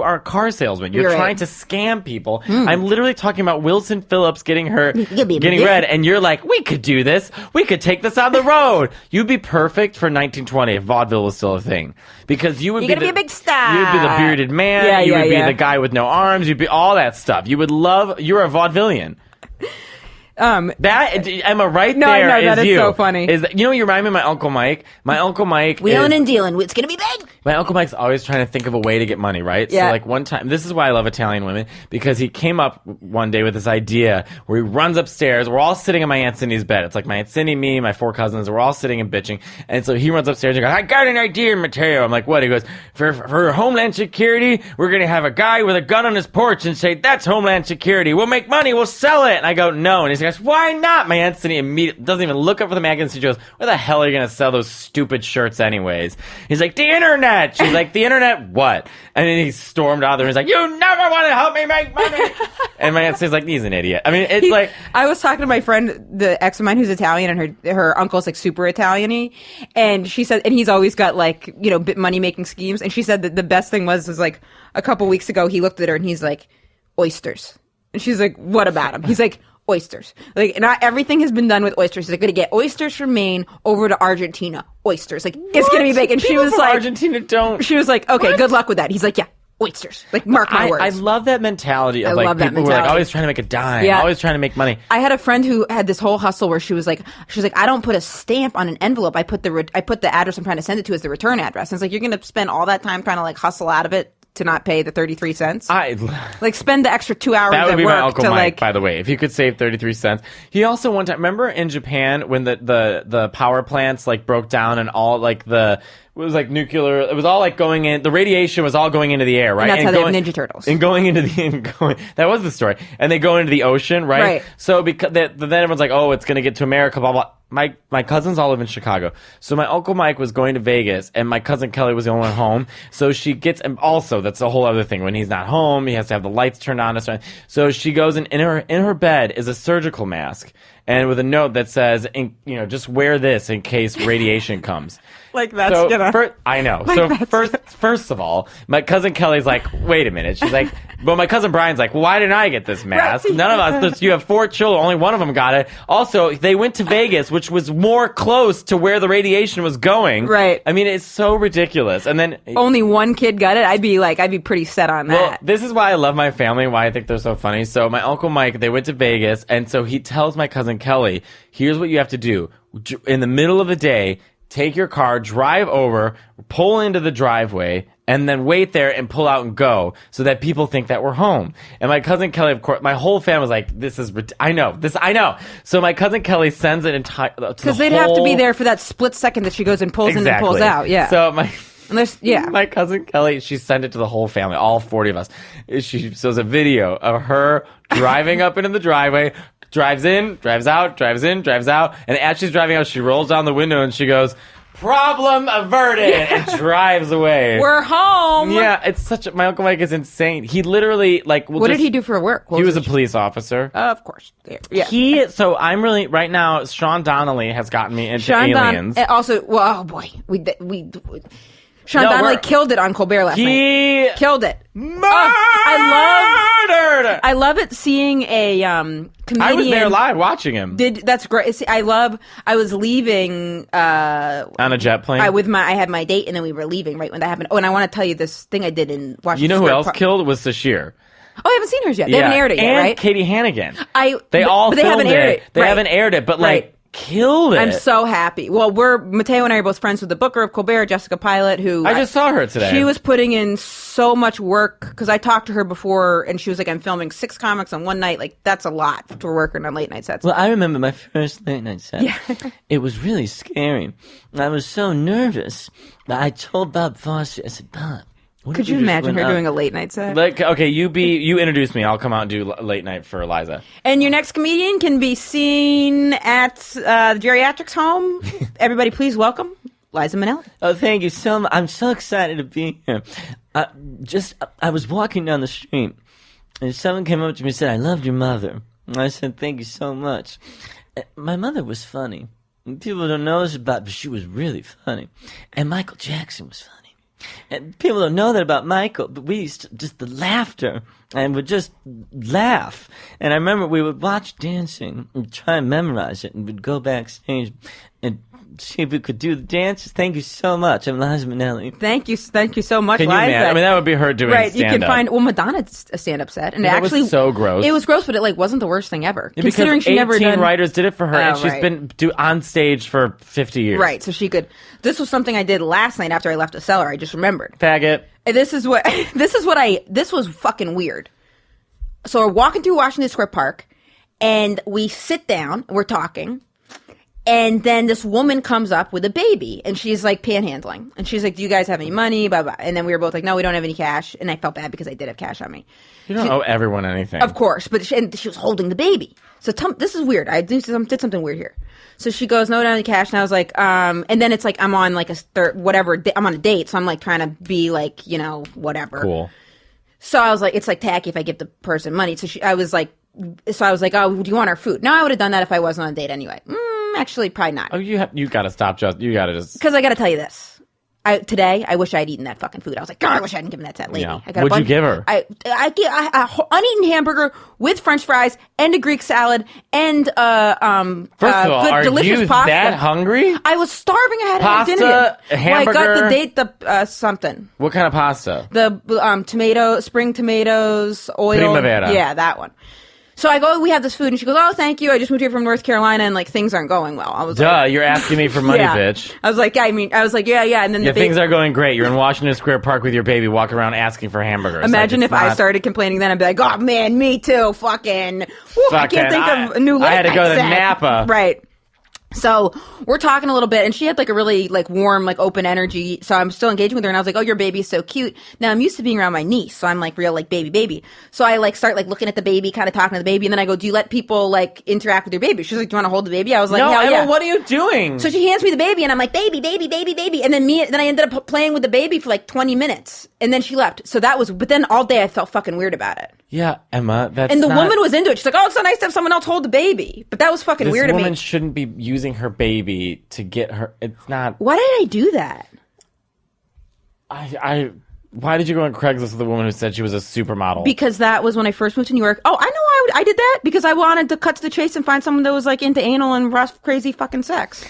are a car salesman. You're trying to scam people. I'm literally talking about Wilson Phillips getting red, and you're like, we could do this. We could take this on the road. You'd be perfect for 1920 if vaudeville was still a thing, because you would be a big star. You'd be the bearded man. You would be the guy with no arms. You'd be all that stuff. You would love. You're a vaudevillian. That Emma right there that is you. So funny. You remind me of my Uncle Mike. My Uncle Mike wheeling and dealing. It's gonna be big. My Uncle Mike's always trying to think of a way to get money, right? Yeah. So like one time, this is why I love Italian women, because he came up one day with this idea where he runs upstairs. We're all sitting in my Aunt Cindy's bed. It's like my Aunt Cindy, me, my 4 cousins. We're all sitting and bitching. And so he runs upstairs and goes, I got an idea, Matteo. I'm like, what? He goes, for Homeland Security, we're going to have a guy with a gun on his porch and say, that's Homeland Security. We'll make money. We'll sell it. And I go, no. And he goes, why not? My Aunt Cindy immediately doesn't even look up for the magazine. She goes, where the hell are you going to sell those stupid shirts anyways? He's like, the internet. She's like, the internet what? And then he stormed out there. He's like, you never want to help me make money. And my Aunt Cindy's like, he's an idiot. I mean, it's like... I was talking to my friend, the ex of mine who's Italian, and her uncle's like super Italian-y. And she said, and he's always got like, money-making schemes. And she said that the best thing was like a couple weeks ago, he looked at her and he's like, oysters. And she's like, what about him? He's like, oysters. Like, not everything has been done with oysters. They're going to get oysters from Maine over to Argentina. Oysters. Like, it's going to be big. And she was like, Argentina don't. She was like, okay, good luck with that. He's like, yeah, oysters. Like, mark my words. I love that mentality of like people who are like always trying to make a dime, always trying to make money. I had a friend who had this whole hustle where she was like, I don't put a stamp on an envelope. I put the address I'm trying to send it to as the return address. And it's like, you're going to spend all that time trying to like hustle out of it to not pay the 33 cents. Like, spend the extra 2 hours that would be work my Uncle to Mike, by the way, if he could save 33 cents. He also one time, remember in Japan when the power plants like broke down and all like it was like nuclear. It was all like going in. The radiation was all going into the air, right? And that's how they have Ninja Turtles. And going into that was the story. And they go into the ocean, right? Right. So because then everyone's like, oh, it's gonna get to America, blah blah. My cousins all live in Chicago, so my Uncle Mike was going to Vegas, and my cousin Kelly was the only one home. So she gets, and also that's a whole other thing. When he's not home, he has to have the lights turned on. So she goes in her bed is a surgical mask, and with a note that says, just wear this in case radiation comes. Like that's I know. Like so first of all, my cousin Kelly's like, wait a minute. She's like, but my cousin Brian's like, well, why didn't I get this mask? Right. None of us. You have 4 children. Only one of them got it. Also, they went to Vegas, which was more close to where the radiation was going. Right. I mean, it's so ridiculous. And then only one kid got it. I'd be pretty set on that. Well, this is why I love my family and why I think they're so funny. So my Uncle Mike, they went to Vegas, and so he tells my cousin Kelly, here's what you have to do. In the middle of the day, take your car, drive over, pull into the driveway, and then wait there and pull out and go so that people think that we're home. And my cousin Kelly, of course, my whole family was like, I know. So my cousin Kelly sends it entire, because they'd have to be there for that split second that she goes and pulls in and pulls out. Yeah. So my cousin Kelly, she sent it to the whole family, all 40 of us. She shows a video of her driving up into the driveway, drives in, drives out, drives in, drives out. And as she's driving out, she rolls down the window and she goes, problem averted, and drives away. We're home. Yeah, my Uncle Mike is insane. He literally, like... What did he do for work? He was a police officer. Of course. Yeah. So I'm really, right now, Sean Donnelly has gotten me into aliens. Also, well, oh boy. Sean Donnelly killed it on Colbert last night. He killed it. I love it seeing a comedian. I was there live watching him. That's great. I was leaving on a jet plane. I had my date, and then we were leaving right when that happened. Oh, and I want to tell you this thing I did in Washington. You know who else killed was Sashir. Oh, I haven't seen hers yet. They haven't aired it yet, right? And Katie Hannigan. But they haven't aired it. They haven't aired it, but killed it. I'm so happy. Well, Matteo and I are both friends with the booker of Colbert, Jessica Pilot, who I just saw her today. She was putting in so much work because I talked to her before, and she was like, "I'm filming 6 comics on one night. Like that's a lot for working on late night sets." Well, I remember my first late night set. Yeah. It was really scary. I was so nervous. I told Bob Foster, I said, "Bob, could you imagine her doing a late night set?" Like, okay, you introduce me. I'll come out and do late night for Liza. And your next comedian can be seen at the geriatrics home. Everybody, please welcome Liza Minnelli. Oh, thank you so much. I'm so excited to be here. I was walking down the street, and someone came up to me and said, "I loved your mother." And I said, "Thank you so much." My mother was funny. People don't know this about, but she was really funny. And Michael Jackson was funny. And people don't know that about Michael, but we used to, just the laughter, and would just laugh. And I remember we would watch dancing and try and memorize it, and we'd go backstage and see if we could do the dances. Thank you so much. I'm Liza Minnelli. Thank you so much, Liza. I mean, that would be her doing stand-up. You can find, Madonna's a stand-up set. And it was so gross. It was gross, but it wasn't the worst thing ever. Yeah, considering she never done... 18 writers did it for her, and she's been on stage for 50 years. Right, so she could... This was something I did last night after I left the cellar. I just remembered. Faggot. This was fucking weird. So we're walking through Washington Square Park, and we sit down, we're talking, and then this woman comes up with a baby, and she's like panhandling. And she's like, "Do you guys have any money?" Blah, blah. And then we were both like, "No, we don't have any cash." And I felt bad because I did have cash on me. You don't owe everyone anything. Of course. But she was holding the baby. So this is weird. I did something weird here. So she goes, "No, we don't have any cash." And I was like, and then it's like I'm on like I'm on a date. So I'm like trying to be like, whatever. Cool. So I was like, it's like tacky if I give the person money. So I was like, "Oh, do you want our food?" No, I would have done that if I wasn't on a date anyway. Actually, probably not. Oh, you got to stop. You got to just... Because I got to tell you this. Today, I wish I'd eaten that fucking food. I was like, God, I wish I hadn't given that to that lady. Yeah. I got What'd you give her? I uneaten hamburger with French fries and a Greek salad and First of all, good, are delicious you pasta. that hungry? I was starving. I had Pasta, dinner. hamburger. Well, I got the date, something. What kind of pasta? The spring tomatoes, oil. Primavera. Yeah, that one. So I go, we have this food, and she goes, oh, thank you. I just moved here from North Carolina, and like things aren't going well. I was like, you're asking me for money, yeah. bitch. I was like, yeah, yeah. And then things are going great. You're in Washington Square Park with your baby, walking around asking for hamburgers. Imagine if I started complaining then, I'd be like, oh man, me too. Fucking, I can't think of a new late I had to go to set. Napa. Right. So we're talking a little bit, and she had like a really like warm, like open energy. So I'm still engaging with her, and I was like, "Oh, your baby's so cute." Now I'm used to being around my niece, so I'm like real like baby. So I like start like looking at the baby, kind of talking to the baby, and then I go, "Do you let people like interact with your baby?" She's like, "Do you want to hold the baby?" I was like, "No, hell Emma, yeah." what are you doing? So she hands me the baby, and I'm like, "Baby, baby, baby, baby," and then I ended up playing with the baby for like 20 minutes, and then she left. So that was, but then all day I felt fucking weird about it. Yeah, Emma, and the woman was into it. She's like, "Oh, it's so nice to have someone else hold the baby," but that was fucking weird to me. This woman shouldn't be using her baby to get her. It's not. Why did I do that? Why did you go on Craigslist with a woman who said she was a supermodel? Because that was when I first moved to New York. Oh, I know I did that because I wanted to cut to the chase and find someone that was like into anal and rough, crazy fucking sex.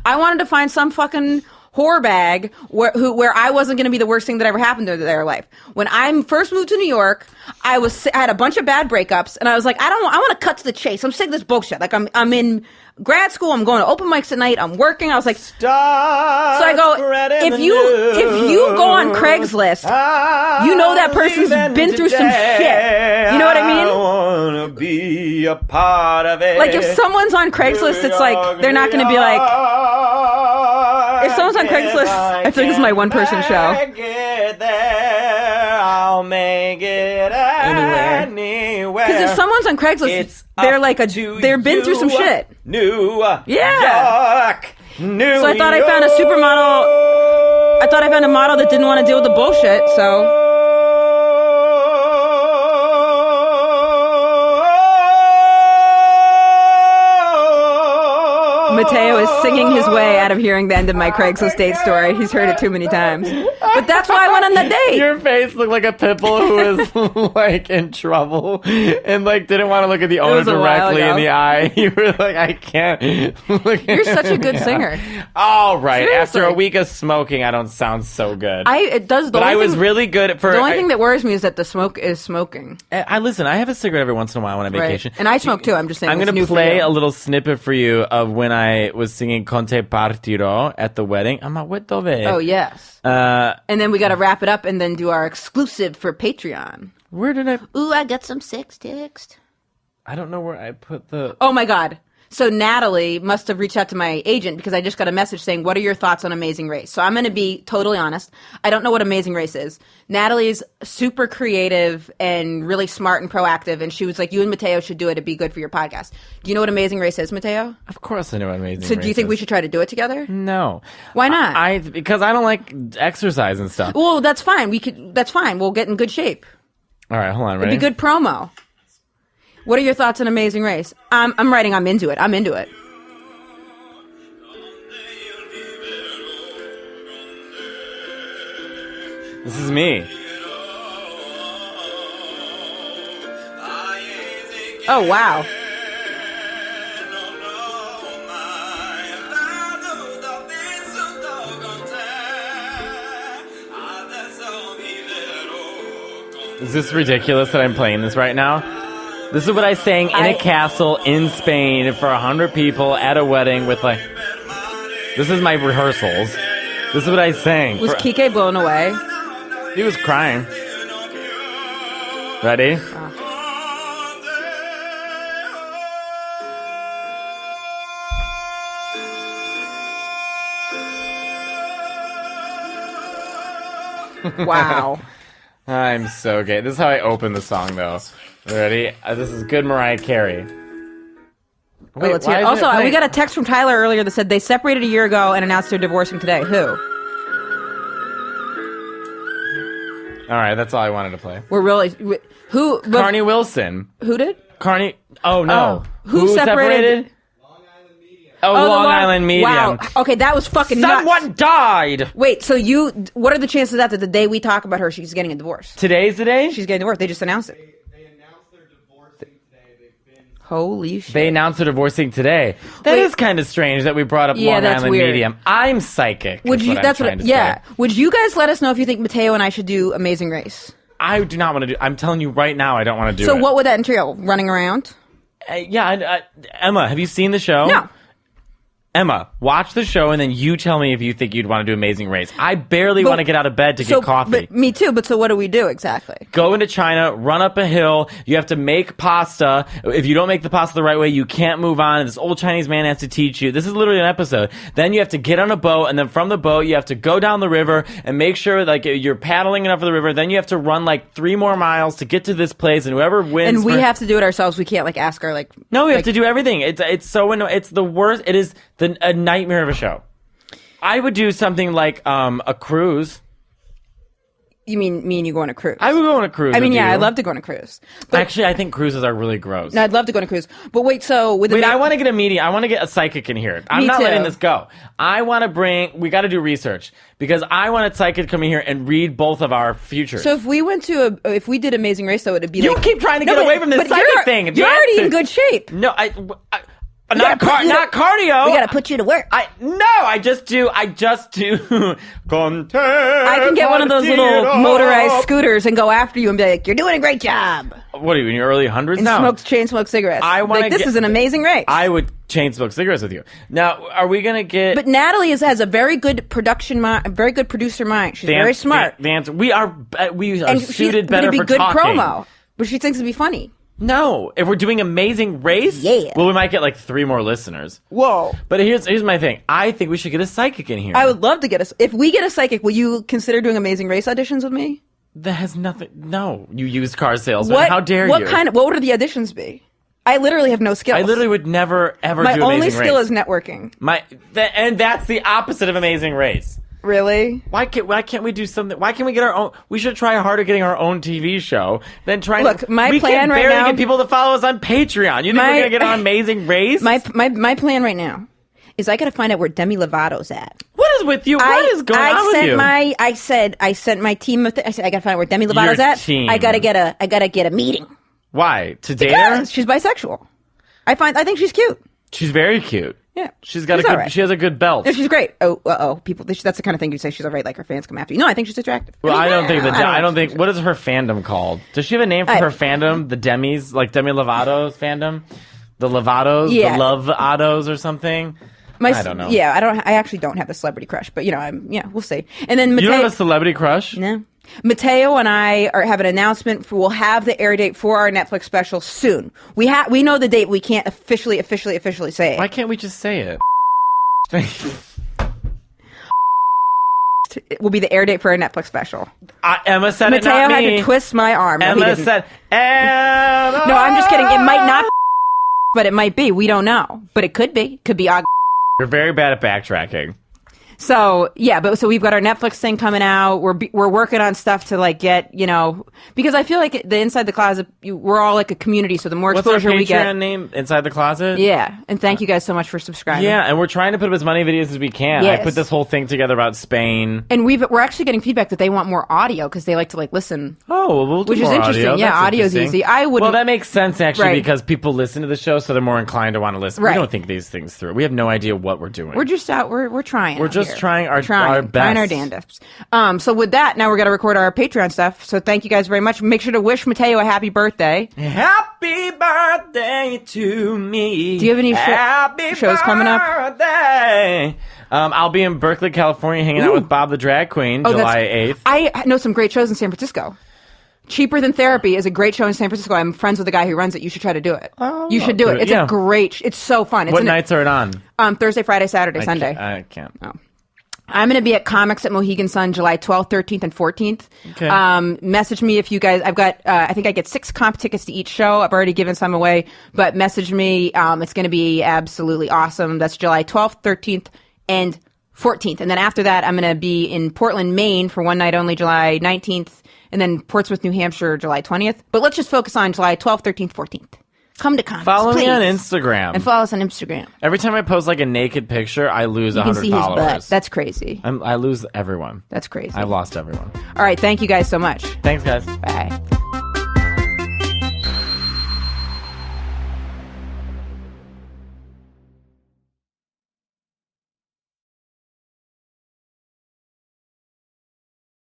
I wanted to find some fucking whore bag where I wasn't going to be the worst thing that ever happened to their life. When I first moved to New York, I had a bunch of bad breakups, and I was like, I want to cut to the chase. I'm sick of this bullshit. Like I'm in grad school. I'm going to open mics at night. I'm working. I was like, so I go, if you go on Craigslist, you know that person's been through some shit. You know what I mean? I wanna be a part of it. Like if someone's on Craigslist, it's like they're not going to be like. If someone's on Craigslist, I feel like this is my one-person show. Get there, I'll make it anywhere. Because if someone's on Craigslist, they're like they've been through some shit. New York, New So I thought I found a supermodel. I thought I found a model that didn't want to deal with the bullshit. So. Matteo is singing his way out of hearing the end of my Craigslist date story. He's heard it too many times. But that's why I went on the date. Your face looked like a pit bull who was like in trouble and like didn't want to look at the owner directly in the eye. You were like, I can't look at You're such a good singer. All right. Seriously. After a week of smoking, I don't sound so good. I was really good for. The only thing that worries me is that the smoke is smoking. I listen. I have a cigarette every once in a while when I'm on vacation, and I smoke too. I'm just saying. I'm going to play a little snippet for you of when I was singing Conte Partirò at the wedding. I'm a dove. Oh yes. And then we got to wrap it up and then do our exclusive for Patreon. Where did I? Ooh, I got some sex text. I don't know where I put the. Oh my God. So Natalie must have reached out to my agent because I just got a message saying, what are your thoughts on Amazing Race? So I'm going to be totally honest. I don't know what Amazing Race is. Natalie's super creative and really smart and proactive. And she was like, you and Matteo should do it. It'd be good for your podcast. Do you know what Amazing Race is, Matteo? Of course I know what Amazing Race is. So do you think we should try to do it together? No. Why not? Because I don't like exercise and stuff. Well, that's fine. That's fine. We'll get in good shape. All right, hold on. Ready? It'd be good promo. What are your thoughts on Amazing Race? I'm writing. I'm into it. I'm into it. This is me. Oh, wow. Is this ridiculous that I'm playing this right now? This is what I sang in a castle in Spain for 100 people at a wedding with like... This is my rehearsals. This is what I sang. Was Kike blown away? He was crying. Ready? Wow. I'm so gay. This is how I open the song, though. Ready? This is good Mariah Carey. Wait, let's hear it. Also, we got a text from Tyler earlier that said they separated a year ago and announced they're divorcing today. Who? All right, that's all I wanted to play. We're really... Who? Carney Wilson. Who did? Carney... Oh, no. Who separated? Long Island Media. Long Island Medium. Wow. Okay, that was fucking Someone nuts. died! Wait, so what are the chances that the day we talk about her, she's getting a divorce? Today's the day? She's getting divorced. They just announced it. They announced they're divorcing today. They've been... Holy shit. They announced they're divorcing today. That is kind of strange that we brought up Long that's Island weird. Medium. I'm psychic. Would you? That's what. Say. Would you guys let us know if you think Matteo and I should do Amazing Race? I do not want to do. I'm telling you right now, I don't want to do it. So what would that entail? Running around? Emma, have you seen the show? No. Emma, watch the show and then you tell me if you think you'd want to do Amazing Race. I barely want to get out of bed to get coffee. But me too. But so what do we do exactly? Go into China, run up a hill. You have to make pasta. If you don't make the pasta the right way, you can't move on. And this old Chinese man has to teach you. This is literally an episode. Then you have to get on a boat, and then from the boat, you have to go down the river and make sure like you're paddling enough of the river. Then you have to run like 3 more miles to get to this place, and whoever wins. And we have to do it ourselves. We can't like ask our like. No, we have to do everything. It's so annoying. It's the worst. It is a nightmare of a show. I would do something like a cruise. You mean me and you go on a cruise? I would go on a cruise. I mean, with yeah, you. I'd love to go on a cruise. But, actually, I think cruises are really gross. No, I'd love to go on a cruise. But wait, so with I want to get a medium. I want to get a psychic in here. I'm not letting this go. I want to bring. We got to do research because I want a psychic to come in here and read both of our futures. So if we went to if we did Amazing Race, though, it'd be you like keep trying to get away from this psychic thing. You're already in good shape. No, not cardio. We gotta put you to work. I just do. I can get one of those little motorized scooters and go after you and be like, "You're doing a great job." What are you in your early hundreds and now? Chain smoke cigarettes. This is an amazing race. I would chain smoke cigarettes with you. Now, are we gonna get? But Natalie has a very good production mind, a very good producer mind. She's very smart. The answer we are suited better for talking. Good promo, but she thinks it'd be funny. No, if we're doing Amazing Race, well, we might get like 3 more listeners. Whoa! But here's my thing. I think we should get a psychic in here. I would love to get if we get a psychic, will you consider doing Amazing Race auditions with me? That has nothing. No, you used car salesman. How dare you? What would the auditions be? I literally have no skills. I literally would never ever do Amazing Race. My only skill is networking. And that's the opposite of Amazing Race. Really? Why can't we do something? Why can't we get our own? We should try harder getting our own TV show than trying. Look, my plan right now. We can barely get people to follow us on Patreon. You think we're gonna get on Amazing Race? My plan right now is I gotta find out where Demi Lovato's at. What is with you? What is going on with you? I sent my team. I said I gotta find out where Demi Lovato's at. Team. I gotta get a meeting. Why? To date her? She's bisexual. I think she's cute. She's very cute. Yeah, she's got right. She has a good belt. No, she's great. People. That's the kind of thing you say. She's alright. Like her fans come after you. No, I think she's attractive. Well, I don't think. What is her fandom called? Does she have a name for her fandom? The Demis, like Demi Lovato's fandom, the Lovatos, the Lovatos, or something. I don't know. Yeah, I actually don't have a celebrity crush, but we'll see. And then Matteo, you don't have a celebrity crush? No. Matteo and I have an announcement. We'll have the air date for our Netflix special soon. We know the date. We can't officially say it. Why can't we just say it? It will be the air date for our Netflix special. Emma said Matteo it, not me. had to twist my arm. Emma said, Emma. No, I'm just kidding. It might not, but it might be. We don't know. But it could be. Could be. You're very bad at backtracking. So so we've got our Netflix thing coming out. We're working on stuff to like get because I feel like the Inside the Closet we're all like a community. So the more exposure we get. What's our Patreon name? Inside the Closet. Yeah, and thank you guys so much for subscribing. Yeah, and we're trying to put up as many videos as we can. Yes. I put this whole thing together about Spain, and we're actually getting feedback that they want more audio because they like to listen. Oh, well, we'll do which more is interesting. Audio. Yeah, audio's easy. Well, that makes sense actually because people listen to the show, so they're more inclined to want to listen. Right. We don't think these things through. We have no idea what we're doing. We're just out. We're trying. We're just trying our best. Trying our dandruffs. So with that, now we're going to record our Patreon stuff. So thank you guys very much. Make sure to wish Matteo a happy birthday. Happy birthday to me. Do you have any shows coming up? I'll be in Berkeley, California, hanging out with Bob the Drag Queen, July 8th. I know some great shows in San Francisco. Cheaper Than Therapy is a great show in San Francisco. I'm friends with the guy who runs it. You should try to do it. You should do it. It's a great. It's so fun. What nights are it on? Thursday, Friday, Saturday, Sunday. I can't. Oh. I'm going to be at Comics at Mohegan Sun July 12th, 13th, and 14th. Okay. Message me if you guys. I've got. I think I get 6 comp tickets to each show. I've already given some away, but message me. It's going to be absolutely awesome. That's July 12th, 13th, and 14th. And then after that, I'm going to be in Portland, Maine for one night only, July 19th. And then Portsmouth, New Hampshire, July 20th. But let's just focus on July 12th, 13th, 14th. Come to conference. Follow please. me on Instagram. And follow us on Instagram. Every time I post like a naked picture, I lose You can 100 see his followers. butt. That's crazy. I lose everyone. That's crazy. I've lost everyone. All right. Thank you guys so much. Thanks, guys. Bye.